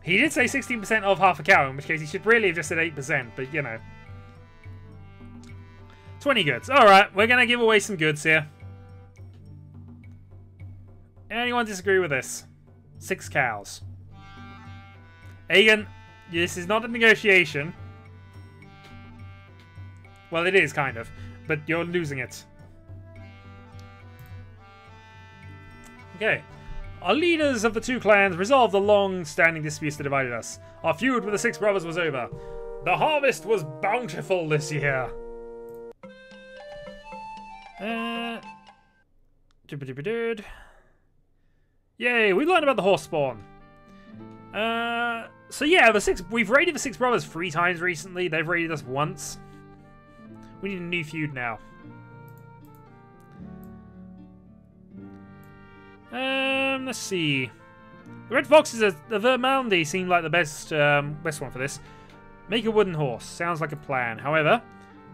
He did say 16% of half a cow, in which case he should really have just said 8%, but you know. 20 goods. Alright, we're going to give away some goods here. Anyone disagree with this? 6 cows. Aegon, this is not a negotiation. Well, it is, kind of. But you're losing it. Okay. Our leaders of the 2 clans resolved the long-standing disputes that divided us. Our feud with the 6 brothers was over. The harvest was bountiful this year. Yay, we learned about the horse spawn. So yeah, we've raided the 6 brothers 3 times recently. They've raided us once. We need a new feud now. Let's see. The Red Foxes, the Vermaldi seem like the best one for this. Make a wooden horse. Sounds like a plan. However,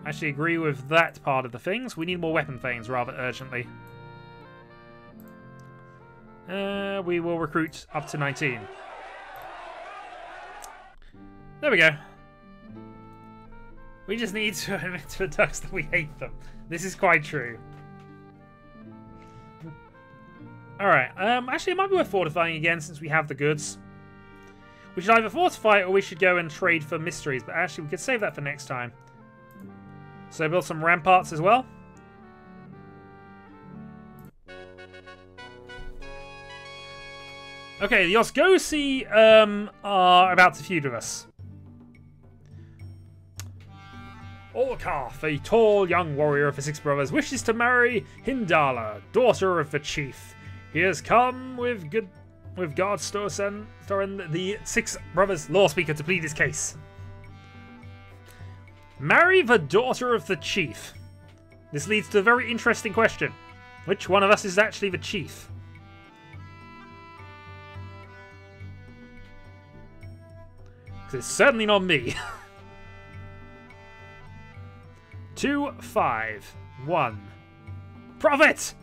I actually agree with that part of the things. We need more weapon feigns rather urgently. We will recruit up to 19. There we go. We just need to admit to the ducks that we hate them. This is quite true. Alright, actually it might be worth fortifying again since we have the goods. We should either fortify or we should go and trade for mysteries, but actually we could save that for next time. So build some ramparts as well. Okay, the Osgosi are about to feud with us. Orkarth, a tall young warrior of the Six Brothers, wishes to marry Hindala, daughter of the chief. He has come with Guard Storen, the Six Brothers law speaker, to plead his case. Marry the daughter of the chief. This leads to a very interesting question. Which one of us is actually the chief? Because it's certainly not me. 2, 5, 1. Profit!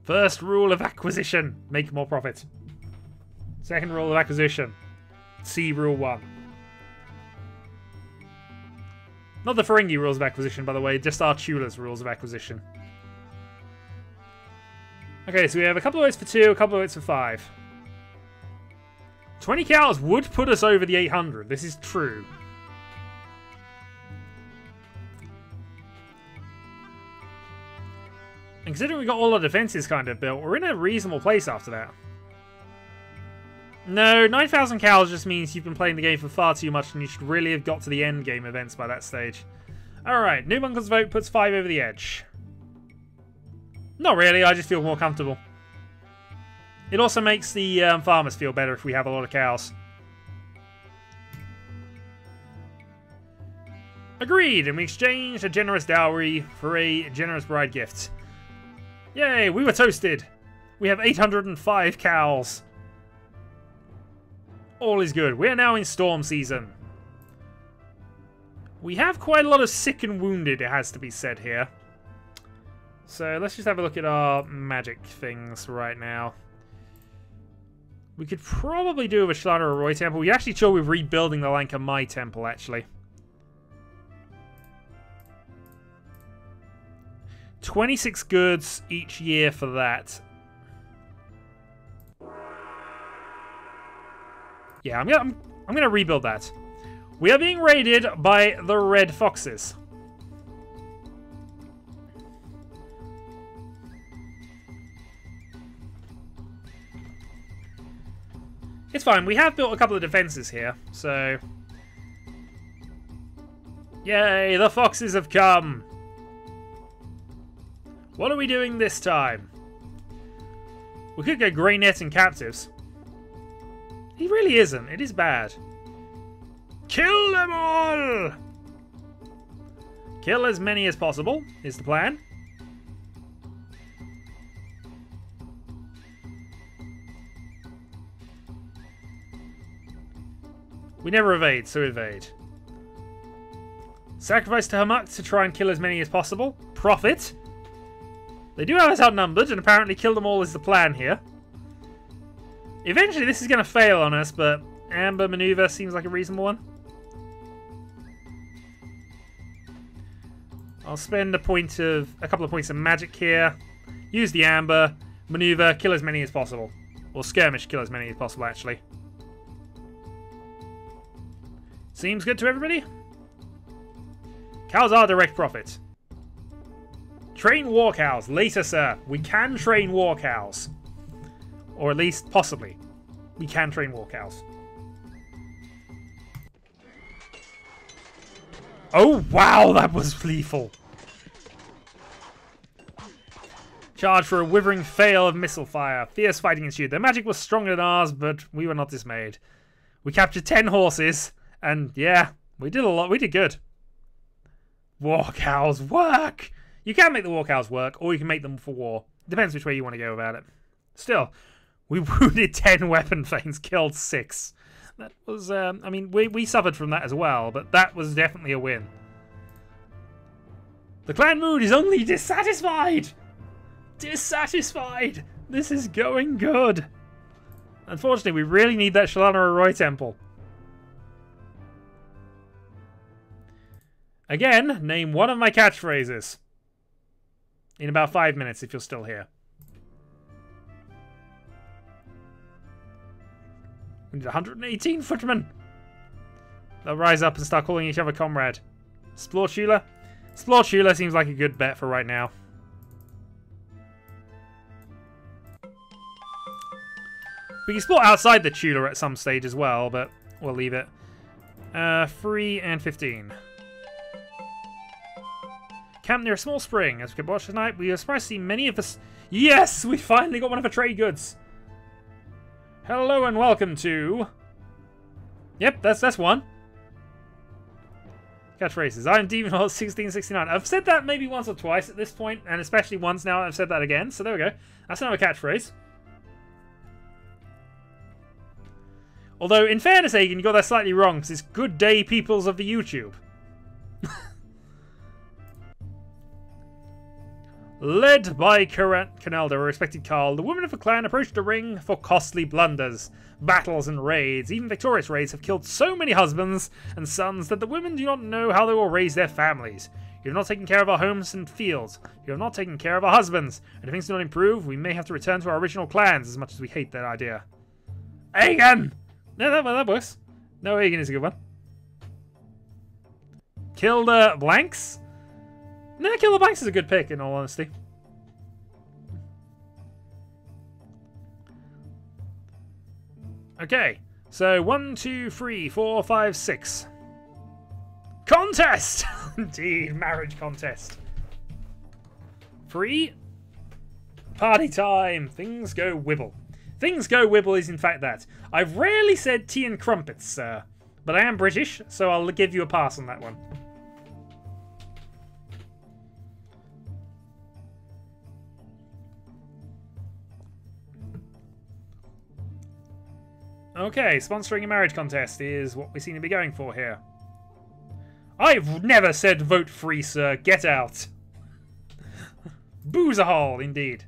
First rule of acquisition, make more profit. Second rule of acquisition, see rule 1. Not the Ferengi rules of acquisition, by the way, just our Tula's rules of acquisition. Okay, so we have a couple of votes for 2, a couple of votes for 5. 20 cows would put us over the 800, this is true. And considering we got all our defenses kind of built, we're in a reasonable place after that. No, 9,000 cows just means you've been playing the game for far too much and you should really have got to the end game events by that stage. Alright, New Uncle's vote puts 5 over the edge. Not really, I just feel more comfortable. It also makes the farmers feel better if we have a lot of cows. Agreed, and we exchanged a generous dowry for a generous bride gift. Yay, we were toasted. We have 805 cows. All is good. We are now in storm season. We have quite a lot of sick and wounded, it has to be said here. So let's just have a look at our magic things right now. We could probably do with a Shalana or Roy temple. We actually chill with rebuilding the Lanka Mai temple, actually. 26 goods each year for that. Yeah, I'm gonna rebuild that. We are being raided by the Red Foxes. It's fine, we have built a couple of defenses here, so... Yay, the Foxes have come! What are we doing this time? We could go Grey Net and Captives. He really isn't, it is bad. Kill them all! Kill as many as possible, is the plan. We never evade, so evade. Sacrifice to Hamuk to try and kill as many as possible. Profit. They do have us outnumbered, and apparently kill them all is the plan here. Eventually this is going to fail on us, but Amber Maneuver seems like a reasonable one. I'll spend a couple of points of magic here. Use the Amber. Maneuver, kill as many as possible. Or skirmish, kill as many as possible, actually. Seems good to everybody? Cows are direct profit. Train war cows. Later, sir. We can train war cows. Or at least, possibly. We can train war cows. Oh, wow, that was lethal. Charge for a withering fail of missile fire. Fierce fighting ensued. Their magic was stronger than ours, but we were not dismayed. We captured 10 horses, and yeah, we did a lot. We did good. War cows work! You can make the war cows work, or you can make them for war. Depends which way you want to go about it. Still, we wounded 10 weapon thanes, killed 6. That was, I mean, we suffered from that as well, but that was definitely a win. The clan mood is only dissatisfied! Dissatisfied! This is going good. Unfortunately, we really need that Shalana Roy temple. Again, name one of my catchphrases. In about 5 minutes, if you're still here. We need 118 footmen. They'll rise up and start calling each other comrade. Splortula? Splortula seems like a good bet for right now. We can explore outside the Tudor at some stage as well, but we'll leave it. 3 and 15. Camp near a small spring. As we could watch tonight, we were surprised to see many of us. Yes! We finally got one of the trade goods! Hello and welcome to... Yep, that's one. Catchphrases. I am Demon Hall 1669. I've said that maybe once or twice at this point, and especially once now I've said that again, so there we go. That's another catchphrase. Although, in fairness, Agan, you got that slightly wrong, because it's good day, peoples of the YouTube. Led by Canelda, a respected Carl, the women of the clan approached the ring for costly blunders, battles and raids. Even victorious raids have killed so many husbands and sons that the women do not know how they will raise their families. You have not taken care of our homes and fields. You have not taken care of our husbands. And if things do not improve, we may have to return to our original clans, as much as we hate that idea. Agan! No, that works. No, Agan is a good one. Kill the Blanks? No, Kill the Blanks is a good pick, in all honesty. Okay, so 1, 2, 3, 4, 5, 6. Contest! Indeed, marriage contest. 3. Party time. Things go wibble. Things go wibble is in fact that. I've rarely said tea and crumpets, sir. But I am British, so I'll give you a pass on that one. Okay, sponsoring a marriage contest is what we seem to be going for here. I've never said vote free, sir. Get out. Boozahole, indeed.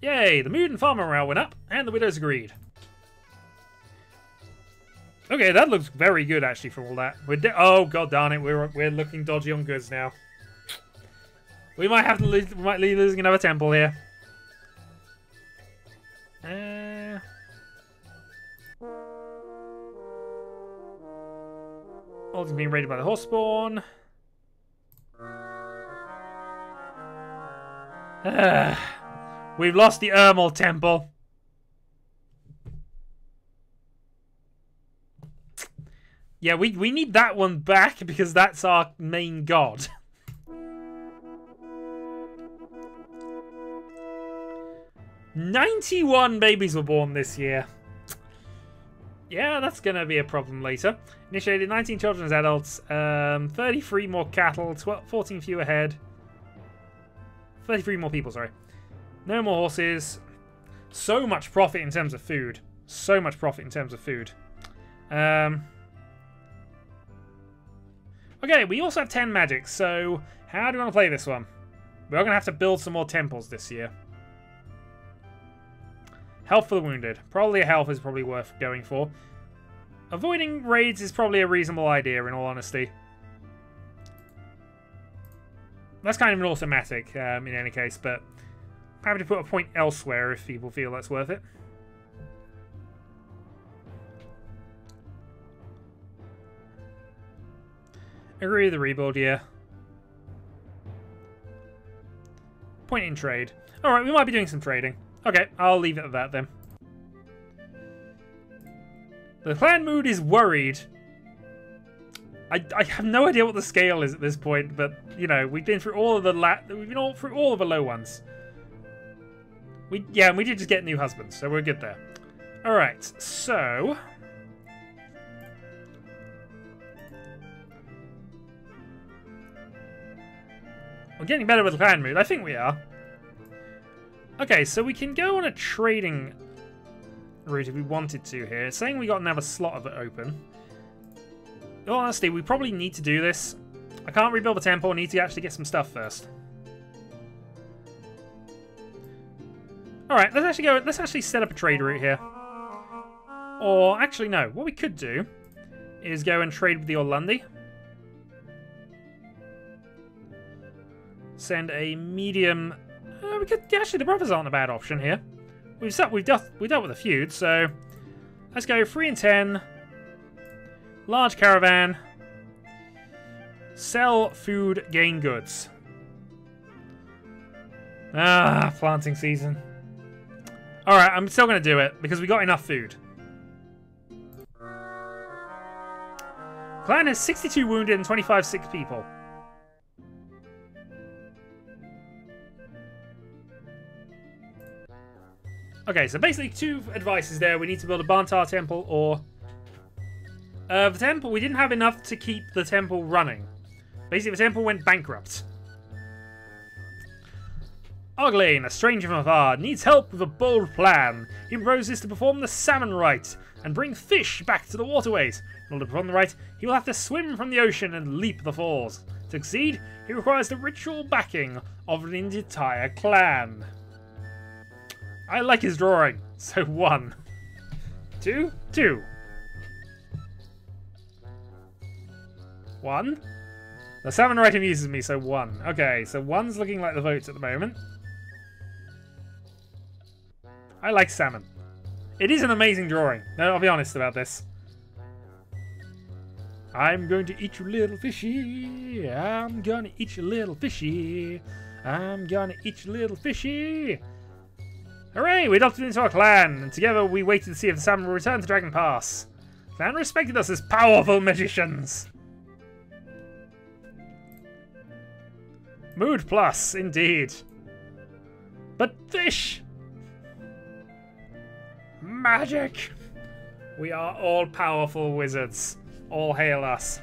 Yay, the mood and farmer morale went up, and the widows agreed. Okay, that looks very good, actually, for all that. Oh, god darn it, we're looking dodgy on goods now. We might have to lose, we might be losing another temple here. Alden's being raided by the horse spawn. We've lost the Ermal temple. Yeah, we need that one back because that's our main god. 91 babies were born this year. Yeah, that's going to be a problem later. Initiated 19 children as adults, 33 more cattle, 14 fewer head. 33 more people, sorry. No more horses. So much profit in terms of food. So much profit in terms of food. Okay, we also have 10 magics, so how do you want to play this one? We're going to have to build some more temples this year. Health for the wounded. Probably a health is probably worth going for. Avoiding raids is probably a reasonable idea, in all honesty. That's kind of an automatic, in any case, but happy to put a point elsewhere if people feel that's worth it. Agree with the rebuild, yeah. Point in trade. Alright, we might be doing some trading. Okay, I'll leave it at that then. The clan mood is worried. I have no idea what the scale is at this point, but you know we've been through all of the through all of the low ones. We did just get new husbands, so we're good there. All right, so we're getting better with the clan mood. I think we are. Okay, so we can go on a trading route if we wanted to here. It's saying we got another slot of it open. In all honesty, we probably need to do this. I can't rebuild the temple. I need to actually get some stuff first. Alright, let's actually set up a trade route here. Or, actually no. What we could do is go and trade with the Orlundi. Send a medium. We could actually, the brothers aren't a bad option here. We dealt with a feud, so let's go 3 and 10. Large caravan. Sell food, gain goods. Ah, planting season. Alright, I'm still going to do it because we got enough food. Clan has 62 wounded and 25 sick people. Okay, so basically 2 advices there. We need to build a Bantar temple or... the temple, we didn't have enough to keep the temple running. Basically, the temple went bankrupt. Oglain, a stranger from afar, needs help with a bold plan. He proposes to perform the salmon rite and bring fish back to the waterways. In order to perform the rite, he will have to swim from the ocean and leap the falls. To succeed, he requires the ritual backing of an entire clan. I like his drawing. So 1, 2, 2. 1. The salmon rite amuses me, so 1. Okay, so 1's looking like the votes at the moment. I like salmon. It is an amazing drawing. No, I'll be honest about this. I'm going to eat you, little fishy. I'm gonna eat you, little fishy. I'm gonna eat you, little fishy. Hooray! We adopted into our clan, and together we waited to see if the salmon will return to Dragon Pass. The clan respected us as powerful magicians. Mood plus, indeed. But fish! Magic! We are all powerful wizards. All hail us.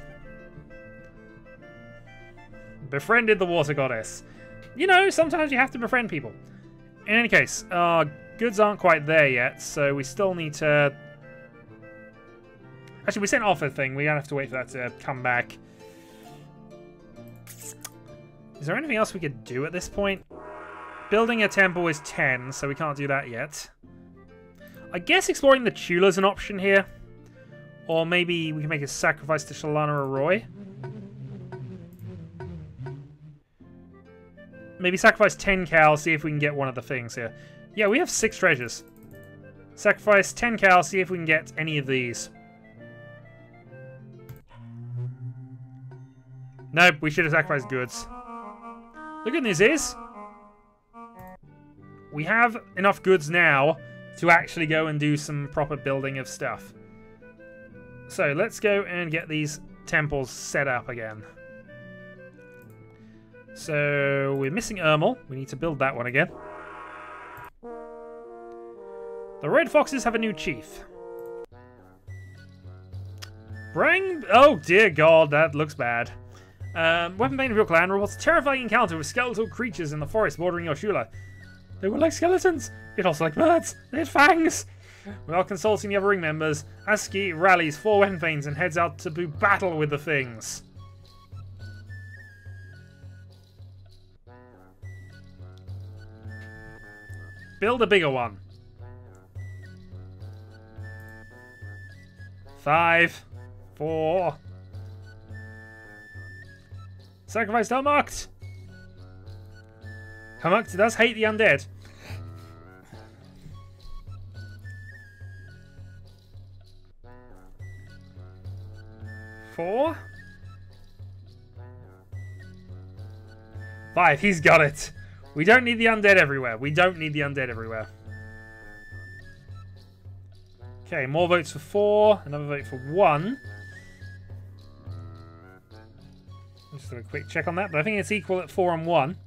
Befriended the water goddess. You know, sometimes you have to befriend people. In any case, our goods aren't quite there yet, so we still need to... Actually, we sent off a thing. We're going to have to wait for that to come back. Is there anything else we could do at this point? Building a temple is 10, so we can't do that yet. I guess exploring the Tula is an option here. Or maybe we can make a sacrifice to Shalana or Roy. Maybe sacrifice 10 cows, see if we can get one of the things here. Yeah, we have 6 treasures. Sacrifice 10 cows, see if we can get any of these. Nope, we should have sacrificed goods. The good news is, we have enough goods now to actually go and do some proper building of stuff. So let's go and get these temples set up again. So we're missing Ermal. We need to build that one again. The Red Foxes have a new chief. Brang... Oh dear God, that looks bad. Weaponbane of your clan reports a terrifying encounter with skeletal creatures in the forest bordering Yoshula. They were like skeletons, yet also like birds. They had fangs. Without consulting the other ring members, Aski rallies 4 Weaponbanes and heads out to do battle with the things. Build a bigger one. 5, 4. Sacrifice Hummucked! Hummucked does hate the undead. 4. 5, he's got it. We don't need the undead everywhere. We don't need the undead everywhere. Okay, more votes for 4. Another vote for 1. Just do a quick check on that, but I think it's equal at 4 and 1.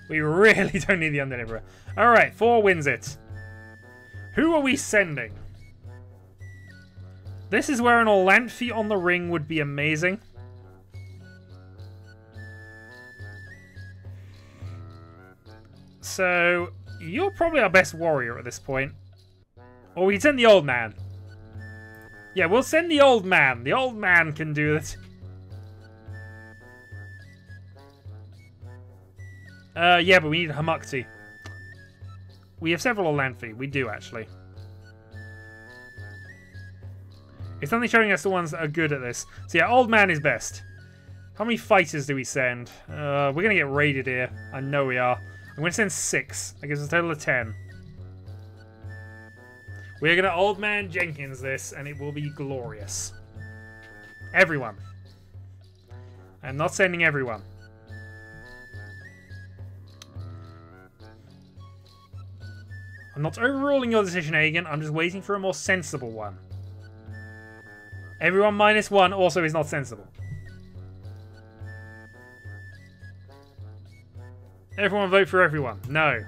We really don't need the undead everywhere. Alright, 4 wins it. Who are we sending? This is where an Orlanthi on the ring would be amazing. So, you're probably our best warrior at this point. Or we can send the old man. Yeah, we'll send the old man. The old man can do it. Yeah, but we need Hummuckty. We have several Orlanthi. We do, actually. It's only showing us the ones that are good at this. So yeah, old man is best. How many fighters do we send? We're going to get raided here. I know we are. I'm going to send 6. That gives us a total of 10. We're going to Old Man Jenkins this, and it will be glorious. Everyone. I'm not sending everyone. I'm not overruling your decision, Hagen. I'm just waiting for a more sensible one. Everyone -1 also is not sensible. Everyone vote for everyone. No.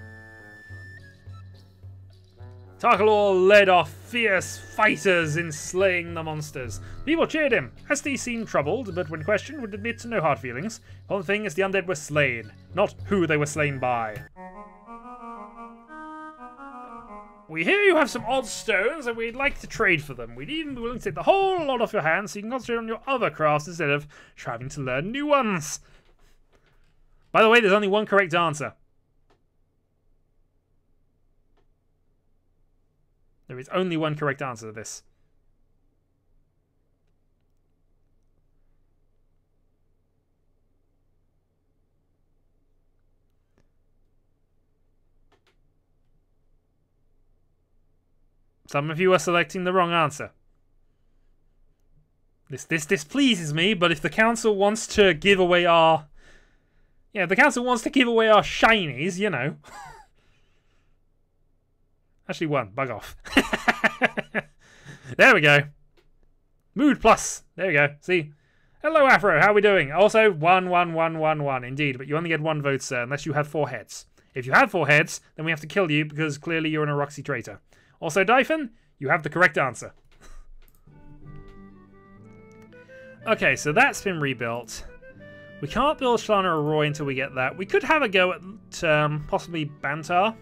Tarkalor led off fierce fighters in slaying the monsters. People cheered him. Esty seemed troubled, but when questioned would admit to no hard feelings. The whole thing is the undead were slain, not who they were slain by. We hear you have some odd stones, and we'd like to trade for them. We'd even be willing to take the whole lot off your hands so you can concentrate on your other crafts instead of striving to learn new ones. By the way, there's only one correct answer. There is only one correct answer to this. Some of you are selecting the wrong answer. This displeases me, but if the council wants to give away our... Yeah, if the council wants to give away our shinies, you know. Actually, 1. Bug off. There we go. Mood plus. There we go. See? Hello, Afro. How are we doing? Also, 1, 1, 1, 1, 1. Indeed, but you only get 1 vote, sir, unless you have 4 heads. If you have 4 heads, then we have to kill you because clearly you're an Oroxy traitor. Also, Dyphon, you have the correct answer. Okay, so that's been rebuilt. We can't build Shalana or Roy until we get that. We could have a go at possibly Bantar.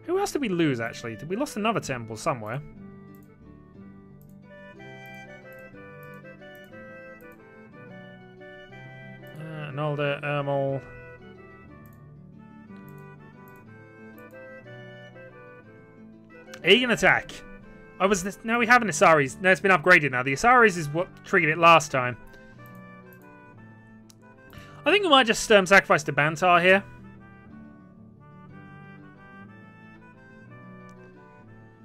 Who else did we lose, actually? Did we lost another temple somewhere? Nolda, Ermol. Aegon attack. Now we have an Asaris. No, it's been upgraded now. The Asaris is what triggered it last time. I think we might just sacrifice to Bantar here.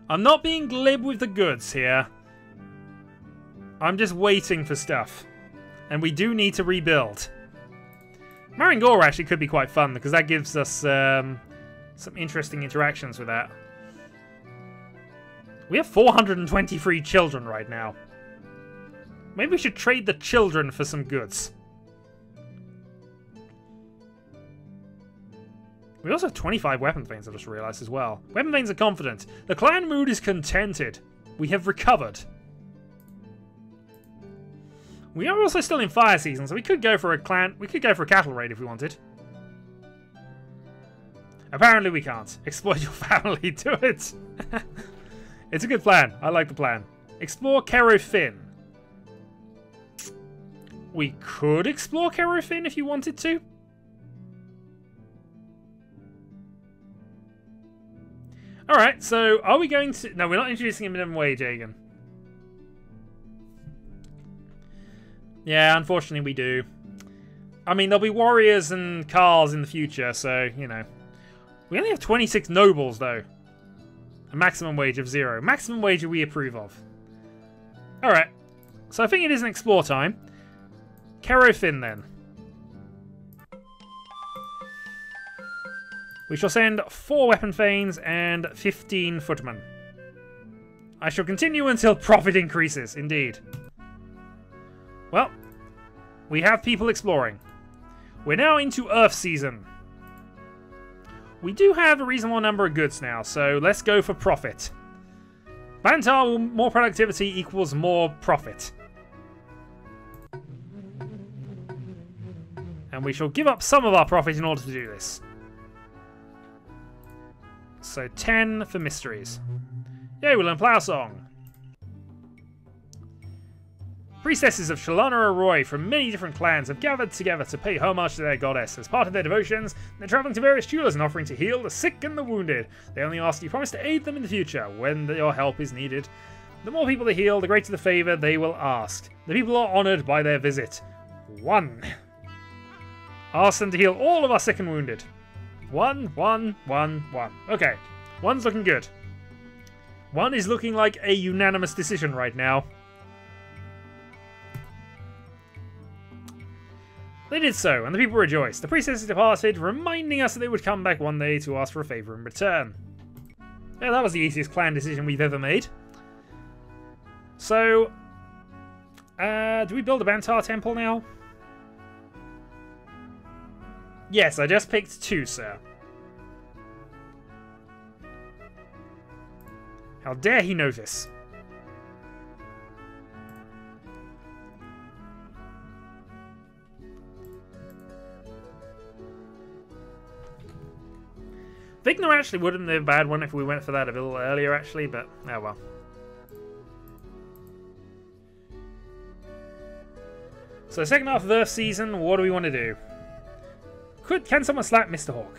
I'm not being glib with the goods here. I'm just waiting for stuff. And we do need to rebuild. Marangor actually could be quite fun because that gives us some interesting interactions with that. We have 423 children right now. Maybe we should trade the children for some goods. We also have 25 weapon veins, I just realised as well. Weapon veins are confident. The clan mood is contented. We have recovered. We are also still in fire season, so we could go for a cattle raid if we wanted. Apparently we can't. Exploit your family, do it. It's a good plan. I like the plan. Explore Kerofin. We could explore Kerofin if you wanted to. Alright, so are we going to... No, we're not introducing a minimum wage, Aegon. Yeah, unfortunately we do. I mean, there'll be warriors and cars in the future, so, you know. We only have 26 nobles, though. A maximum wage of 0. Maximum wage we approve of. Alright. So I think it is an explore time. Kerofin, then. We shall send 4 weapon thanes and 15 footmen. I shall continue until profit increases, indeed. Well, we have people exploring. We're now into Earth season. We do have a reasonable number of goods now, so let's go for profit. Bantar, more productivity equals more profit. And we shall give up some of our profit in order to do this. So 10 for mysteries. Yay, we'll learn Plough Song. Priestesses of Shalana Arroy from many different clans have gathered together to pay homage to their goddess. As part of their devotions, they're travelling to various jewelers and offering to heal the sick and the wounded. They only ask you promise to aid them in the future when your help is needed. The more people they heal, the greater the favour they will ask. The people are honoured by their visit. 1. Ask them to heal all of our sick and wounded. 1, 1, 1, 1. Okay, 1's looking good. 1 is looking like a unanimous decision right now. They did so, and the people rejoiced. The priestesses departed, reminding us that they would come back one day to ask for a favour in return. Yeah, that was the easiest clan decision we've ever made. So, do we build a Bantar temple now? Yes, I just picked 2, sir. How dare he notice? Vigner actually wouldn't be a bad one if we went for that a little earlier, actually, but oh well. So, second half of Earth season, what do we want to do? Can someone slap Mr. Hawk?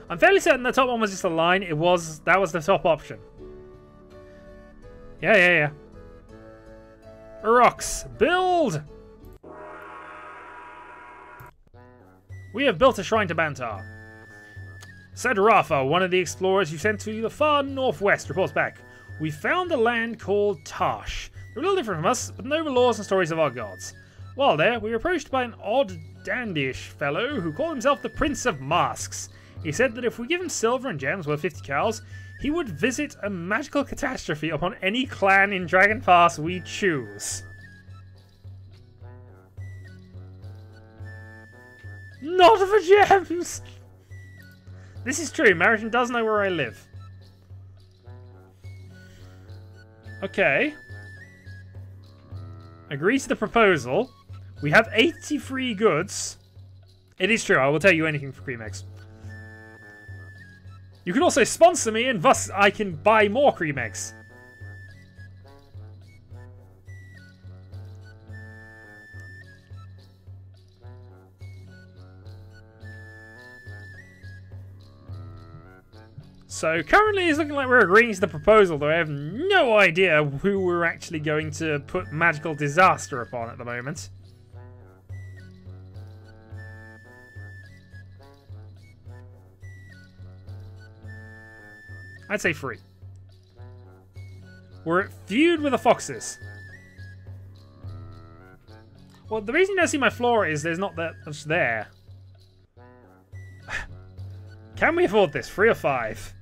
I'm fairly certain the top one was just a line. That was the top option. Yeah. Rocks, build! We have built a shrine to Bantar. Said Rafa, one of the explorers you sent to the far northwest, reports back. We found a land called Tarsh. They're a little different from us, but know the laws and stories of our gods. While there, we were approached by an odd, dandyish fellow who called himself the Prince of Masks. He said that if we give him silver and gems worth 50 cows, he would visit a magical catastrophe upon any clan in Dragon Pass we choose. Not for gems! This is true, Mariton does know where I live. Okay. Agree to the proposal. We have 83 goods. It is true, I will tell you anything for cream eggs. You can also sponsor me and thus I can buy more cream eggs. So currently it's looking like we're agreeing to the proposal, though I have no idea who we're actually going to put magical disaster upon at the moment. I'd say 3. We're at feud with the foxes. Well, the reason you don't see my flora is there's not that much there. Can we afford this? 3 or 5?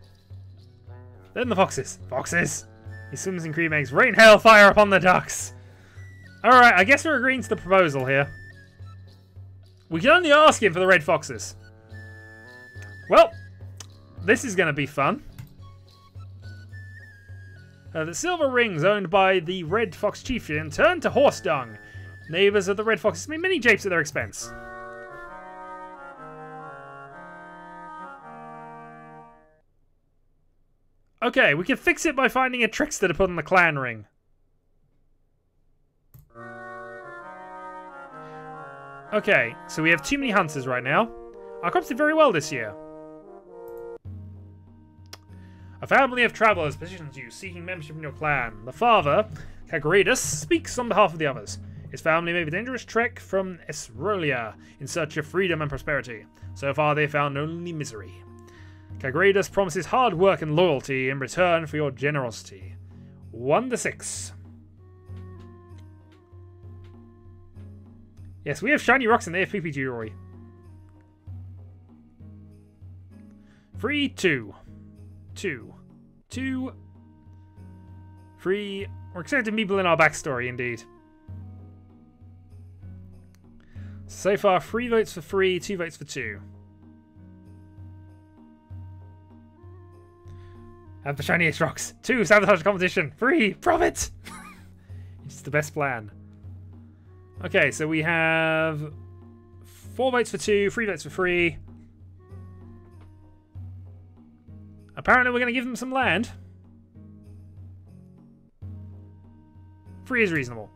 Then the foxes. Foxes! He swims in cream eggs. Rain hellfire upon the ducks! Alright, I guess we're agreeing to the proposal here. We can only ask him for the red foxes. Well, this is going to be fun. The silver rings owned by the Red Fox Chieftain turned to horse dung. Neighbours of the Red Foxes made many japes at their expense. Okay, we can fix it by finding a trickster to put on the clan ring. Okay, so we have too many hunters right now. Our crops did very well this year. A family of travellers petitions you, seeking membership in your clan. The father, Kagradus, speaks on behalf of the others. His family made a dangerous trek from Esrolia in search of freedom and prosperity. So far they found only misery. Kagradus promises hard work and loyalty in return for your generosity. 1 to 6. Yes, we have shiny rocks and they have PP jewelry. 3, 2. 2. 2. 3. We're accepting people in our backstory, indeed. So far, 3 votes for 3, 2 votes for 2. Have the shiniest rocks. 2, sabotage the competition. 3, profit! It's the best plan. Okay, so we have 4 votes for 2, 3 votes for 3. Apparently we're going to give them some land. 3 is reasonable.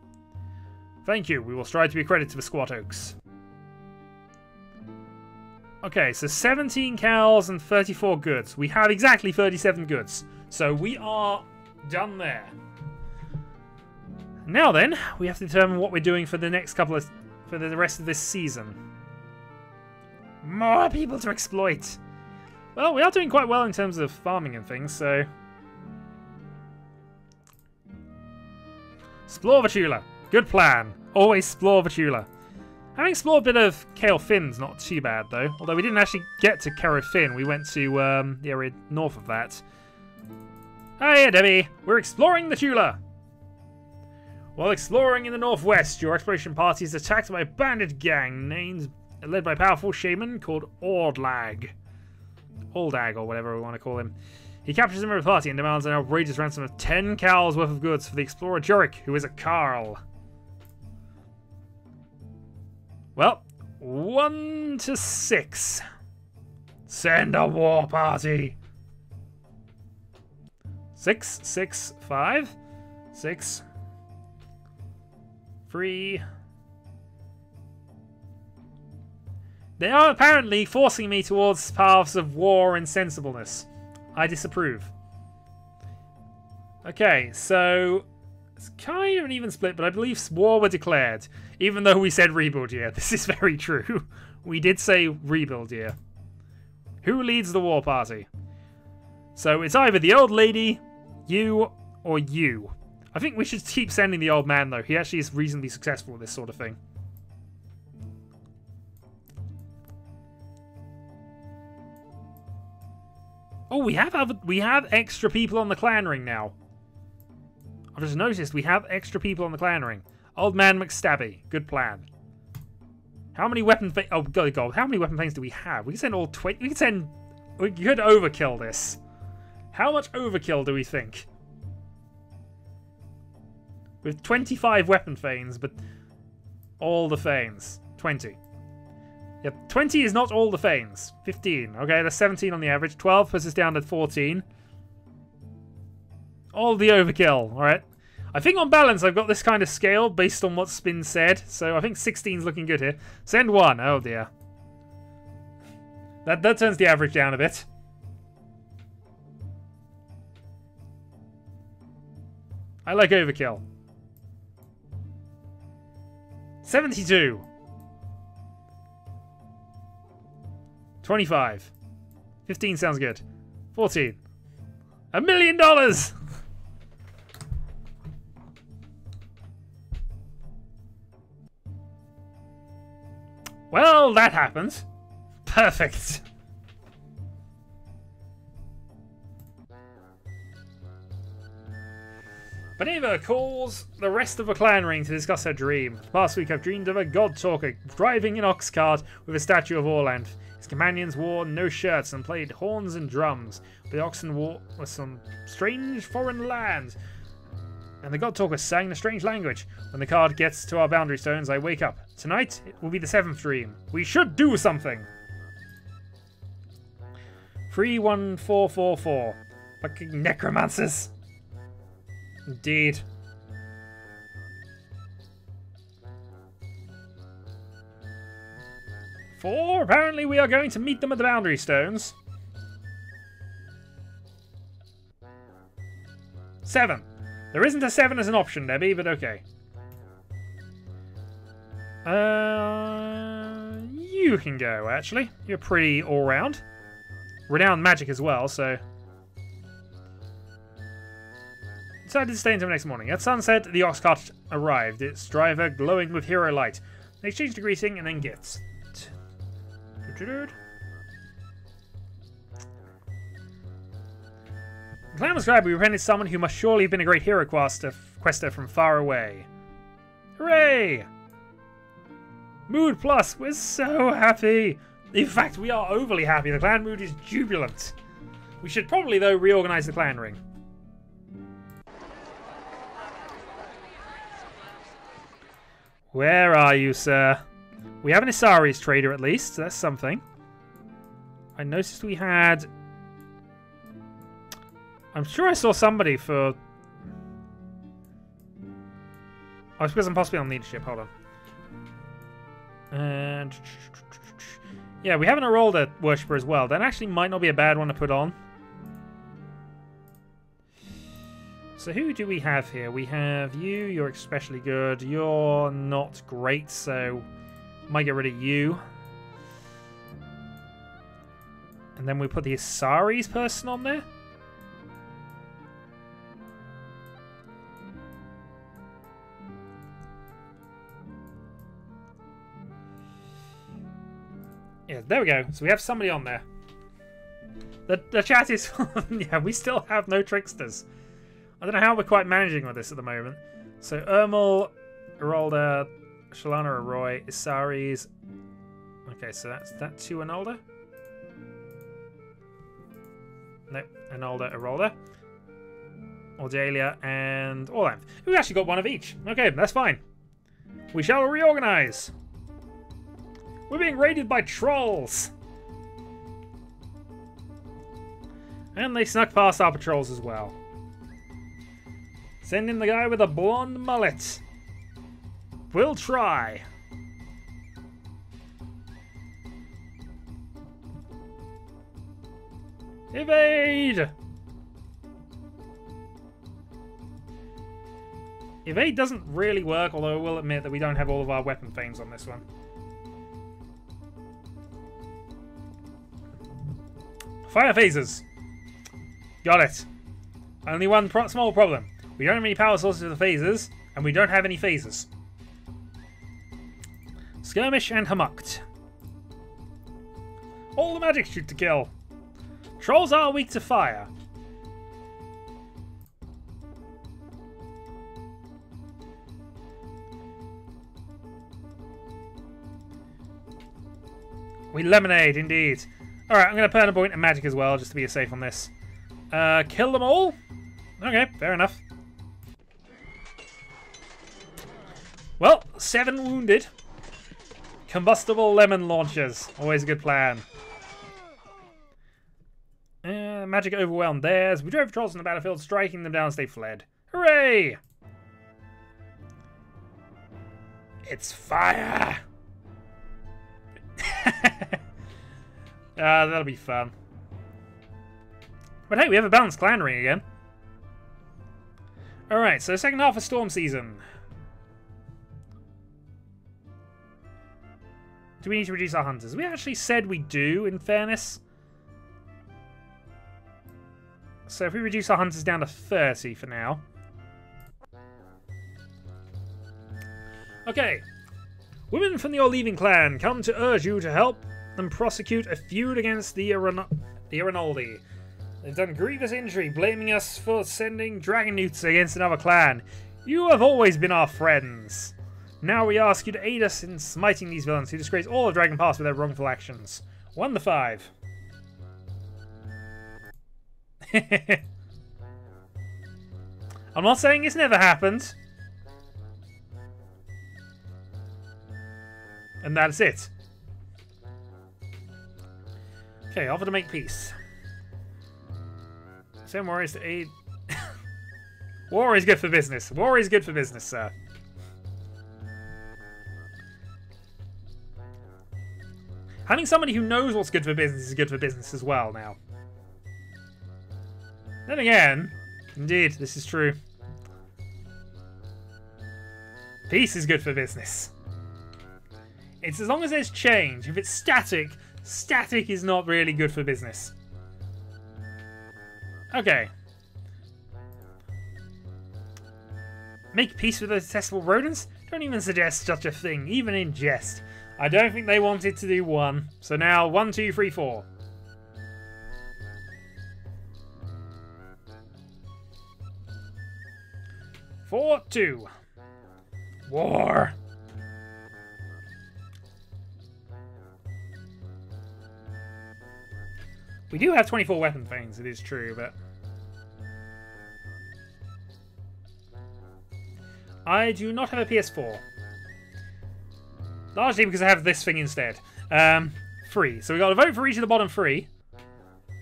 Thank you. We will strive to be accredited to the Squat Oaks. Okay, so 17 cows and 34 goods. We have exactly 37 goods. So we are Done there. Now then, we have to determine what we're doing for the next for the rest of this season. More people to exploit. Well, we are doing quite well in terms of farming and things, so... Explore Vachula. Good plan. Always explore Vachula. Having explored a bit of Kale Finn's not too bad, though. Although we didn't actually get to Kero Finn. We went to the area north of that. Hiya, Debbie. We're exploring the Tula. While exploring in the northwest, your exploration party is attacked by a bandit gang led by a powerful shaman called Ordlag. Oldag, or whatever we want to call him. He captures him with the party and demands an outrageous ransom of 10 cows worth of goods for the explorer Jorik, who is a Carl. Well, 1 to 6. Send a war party. 6, 6, 5, 6, 3. They are apparently forcing me towards paths of war and sensibleness. I disapprove. Okay, so it's kind of an even split, but I believe war were declared, even though we said rebuild year. This is very true. We did say rebuild year. Who leads the war party? So it's either the old lady, you, or you. I think we should keep sending the old man, though. He actually is reasonably successful at this sort of thing. Oh, we have extra people on the clan ring now. I've just noticed we have extra people on the clan ring. Old man McStabby, good plan. How many weapon? Oh god, how many weapon things do we have? We can send all 20. We could overkill this. How much overkill do we think? With 25 weapon fanes, but all the fanes. 20. Yep, 20 is not all the fanes. 15. Okay, that's 17 on the average. 12 puts us down to 14. All the overkill, alright. I think on balance I've got this kind of scale based on what's been said. So I think 16's looking good here. Send 1. Oh dear. That turns the average down a bit. I like overkill. 72. 25. 15 sounds good. 14. $1 million! Well, that happened. Perfect. Beneva calls the rest of the clan ring to discuss her dream. Last week I've dreamed of a god talker driving an ox cart with a statue of Orland. His companions wore no shirts and played horns and drums. The oxen wore some strange foreign land. And the god talker sang the strange language. When the card gets to our boundary stones, I wake up. Tonight, it will be the 7th dream. We should do something! 31444. Fucking necromancers! Indeed. For apparently we are going to meet them at the boundary stones. 7. There isn't a 7 as an option, Debbie, but okay. You can go, actually. You're pretty all-round. Renowned magic as well, so... Decided to stay until next morning. At sunset, the ox cart arrived, its driver glowing with hero light. They exchanged a greeting and then gifts. The clan was glad we prevented someone who must surely have been a great hero quester from far away. Hooray! Mood plus, we're so happy! In fact, we are overly happy. The clan mood is jubilant. We should probably, though, reorganize the clan ring. Where are you, sir? We have an Isari's trader, at least. So that's something. I noticed we had... I'm sure I saw somebody for... Oh, it's because I'm possibly on leadership. Hold on. And... Yeah, we have an Arolda worshipper as well. That actually might not be a bad one to put on. So who do we have here? We have you. You're especially good. You're not great, so might get rid of you. And then we put the Asari's person on there. Yeah, there we go. So we have somebody on there. The chat is... yeah, we still have no tricksters. I don't know how we're quite managing with this at the moment. So Ermal, Erolda, Shalana, Roy, Isari's... Okay, so that's that to Enolda? Nope, Enolda, Erolda. Ordalia, and Orlanth. We've actually got one of each. Okay, that's fine. We shall reorganize. We're being raided by trolls. And they snuck past our patrols as well. Send in the guy with a blonde mullet. We'll try. Evade! Evade doesn't really work, although I will admit that we don't have all of our weapon fames on this one. Fire phasers. Got it. Only one small problem. We don't have any power sources for the phasers, and we don't have any phasers. Skirmish and Hamucked. All the magic shoot to kill. Trolls are weak to fire. We lemonade, indeed. Alright, I'm going to burn a point of magic as well, just to be safe on this. Kill them all? Okay, fair enough. Well, 7 wounded. Combustible lemon launchers. Always a good plan. Magic overwhelmed theirs. We drove trolls on the battlefield, striking them down as they fled. Hooray! It's fire! That'll be fun. But hey, we have a balanced clan ring again. Alright, so second half of Storm Season. Do we need to reduce our hunters? We actually said we do, in fairness. So if we reduce our hunters down to 30 for now. Okay. Women from the All-Leaving clan come to urge you to help them prosecute a feud against the Iranoldi. They've done grievous injury, blaming us for sending dragon newts against another clan. You have always been our friends. Now we ask you to aid us in smiting these villains who disgrace all of Dragon Pass with their wrongful actions. 1 to 5. I'm not saying it's never happened. And that's it. Okay, offer to make peace. Send warriors to aid. War is good for business. War is good for business, sir. Having somebody who knows what's good for business is good for business as well now. Then again, indeed, this is true. Peace is good for business. It's as long as there's change. If it's static, static is not really good for business. Okay. Make peace with the detestable rodents? Don't even suggest such a thing, even in jest. I don't think they wanted to do 1. So now 1, 2, 3, 4. Four, 2. War. We do have 24 weapon things, it is true, but... I do not have a PS4. Largely because I have this thing instead. 3. So we got a vote for each of the bottom 3.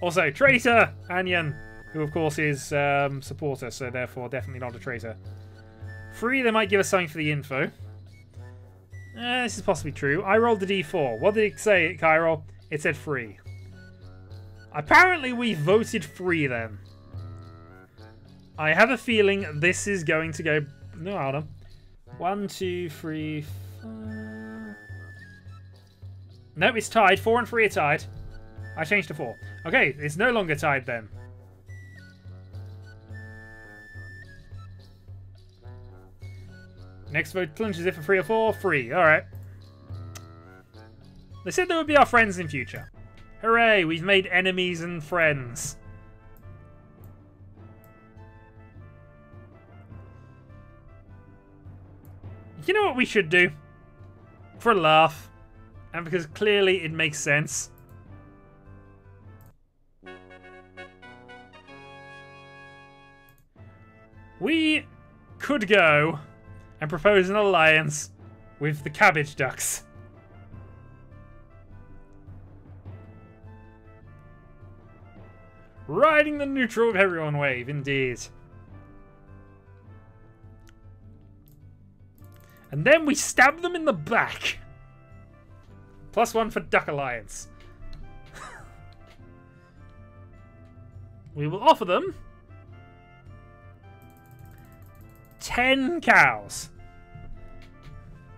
Also, traitor, Anyan, who of course is supporter, so therefore definitely not a traitor. 3, they might give us something for the info. This is possibly true. I rolled the D4. What did it say, Cairo? It said 3. Apparently we voted 3 then. I have a feeling this is going to go... No, hold on. 1, 2, 3, 4... Nope, it's tied. 4 and 3 are tied. I changed to 4. Okay, it's no longer tied then. Next vote clinches it for 3 or 4. 3. Alright. They said they would be our friends in future. Hooray, we've made enemies and friends. You know what we should do? For a laugh. And because clearly it makes sense. We could go and propose an alliance with the cabbage ducks. Riding the neutral with everyone wave, indeed. And then we stab them in the back. +1 for Duck Alliance. We will offer them 10 cows.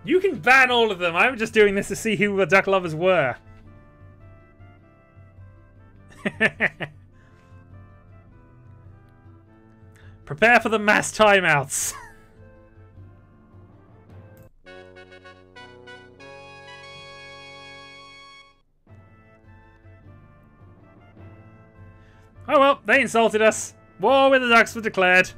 You can ban all of them. I'm just doing this to see who the duck lovers were. Prepare for the mass timeouts. Oh well, they insulted us. War with the ducks was declared.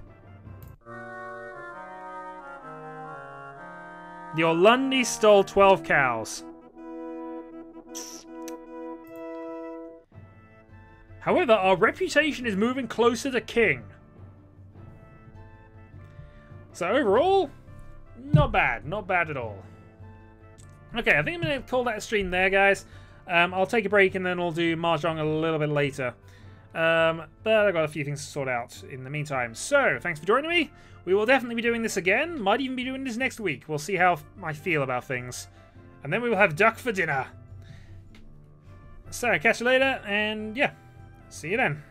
The Orlundi stole 12 cows. However, our reputation is moving closer to king. So overall, not bad. Not bad at all. Okay, I think I'm going to call that a stream there, guys. I'll take a break and then we'll do Mahjong a little bit later. But I've got a few things to sort out in the meantime. So, thanks for joining me. We will definitely be doing this again. Might even be doing this next week. We'll see how I feel about things. And then we will have duck for dinner. So, catch you later, and yeah, see you then.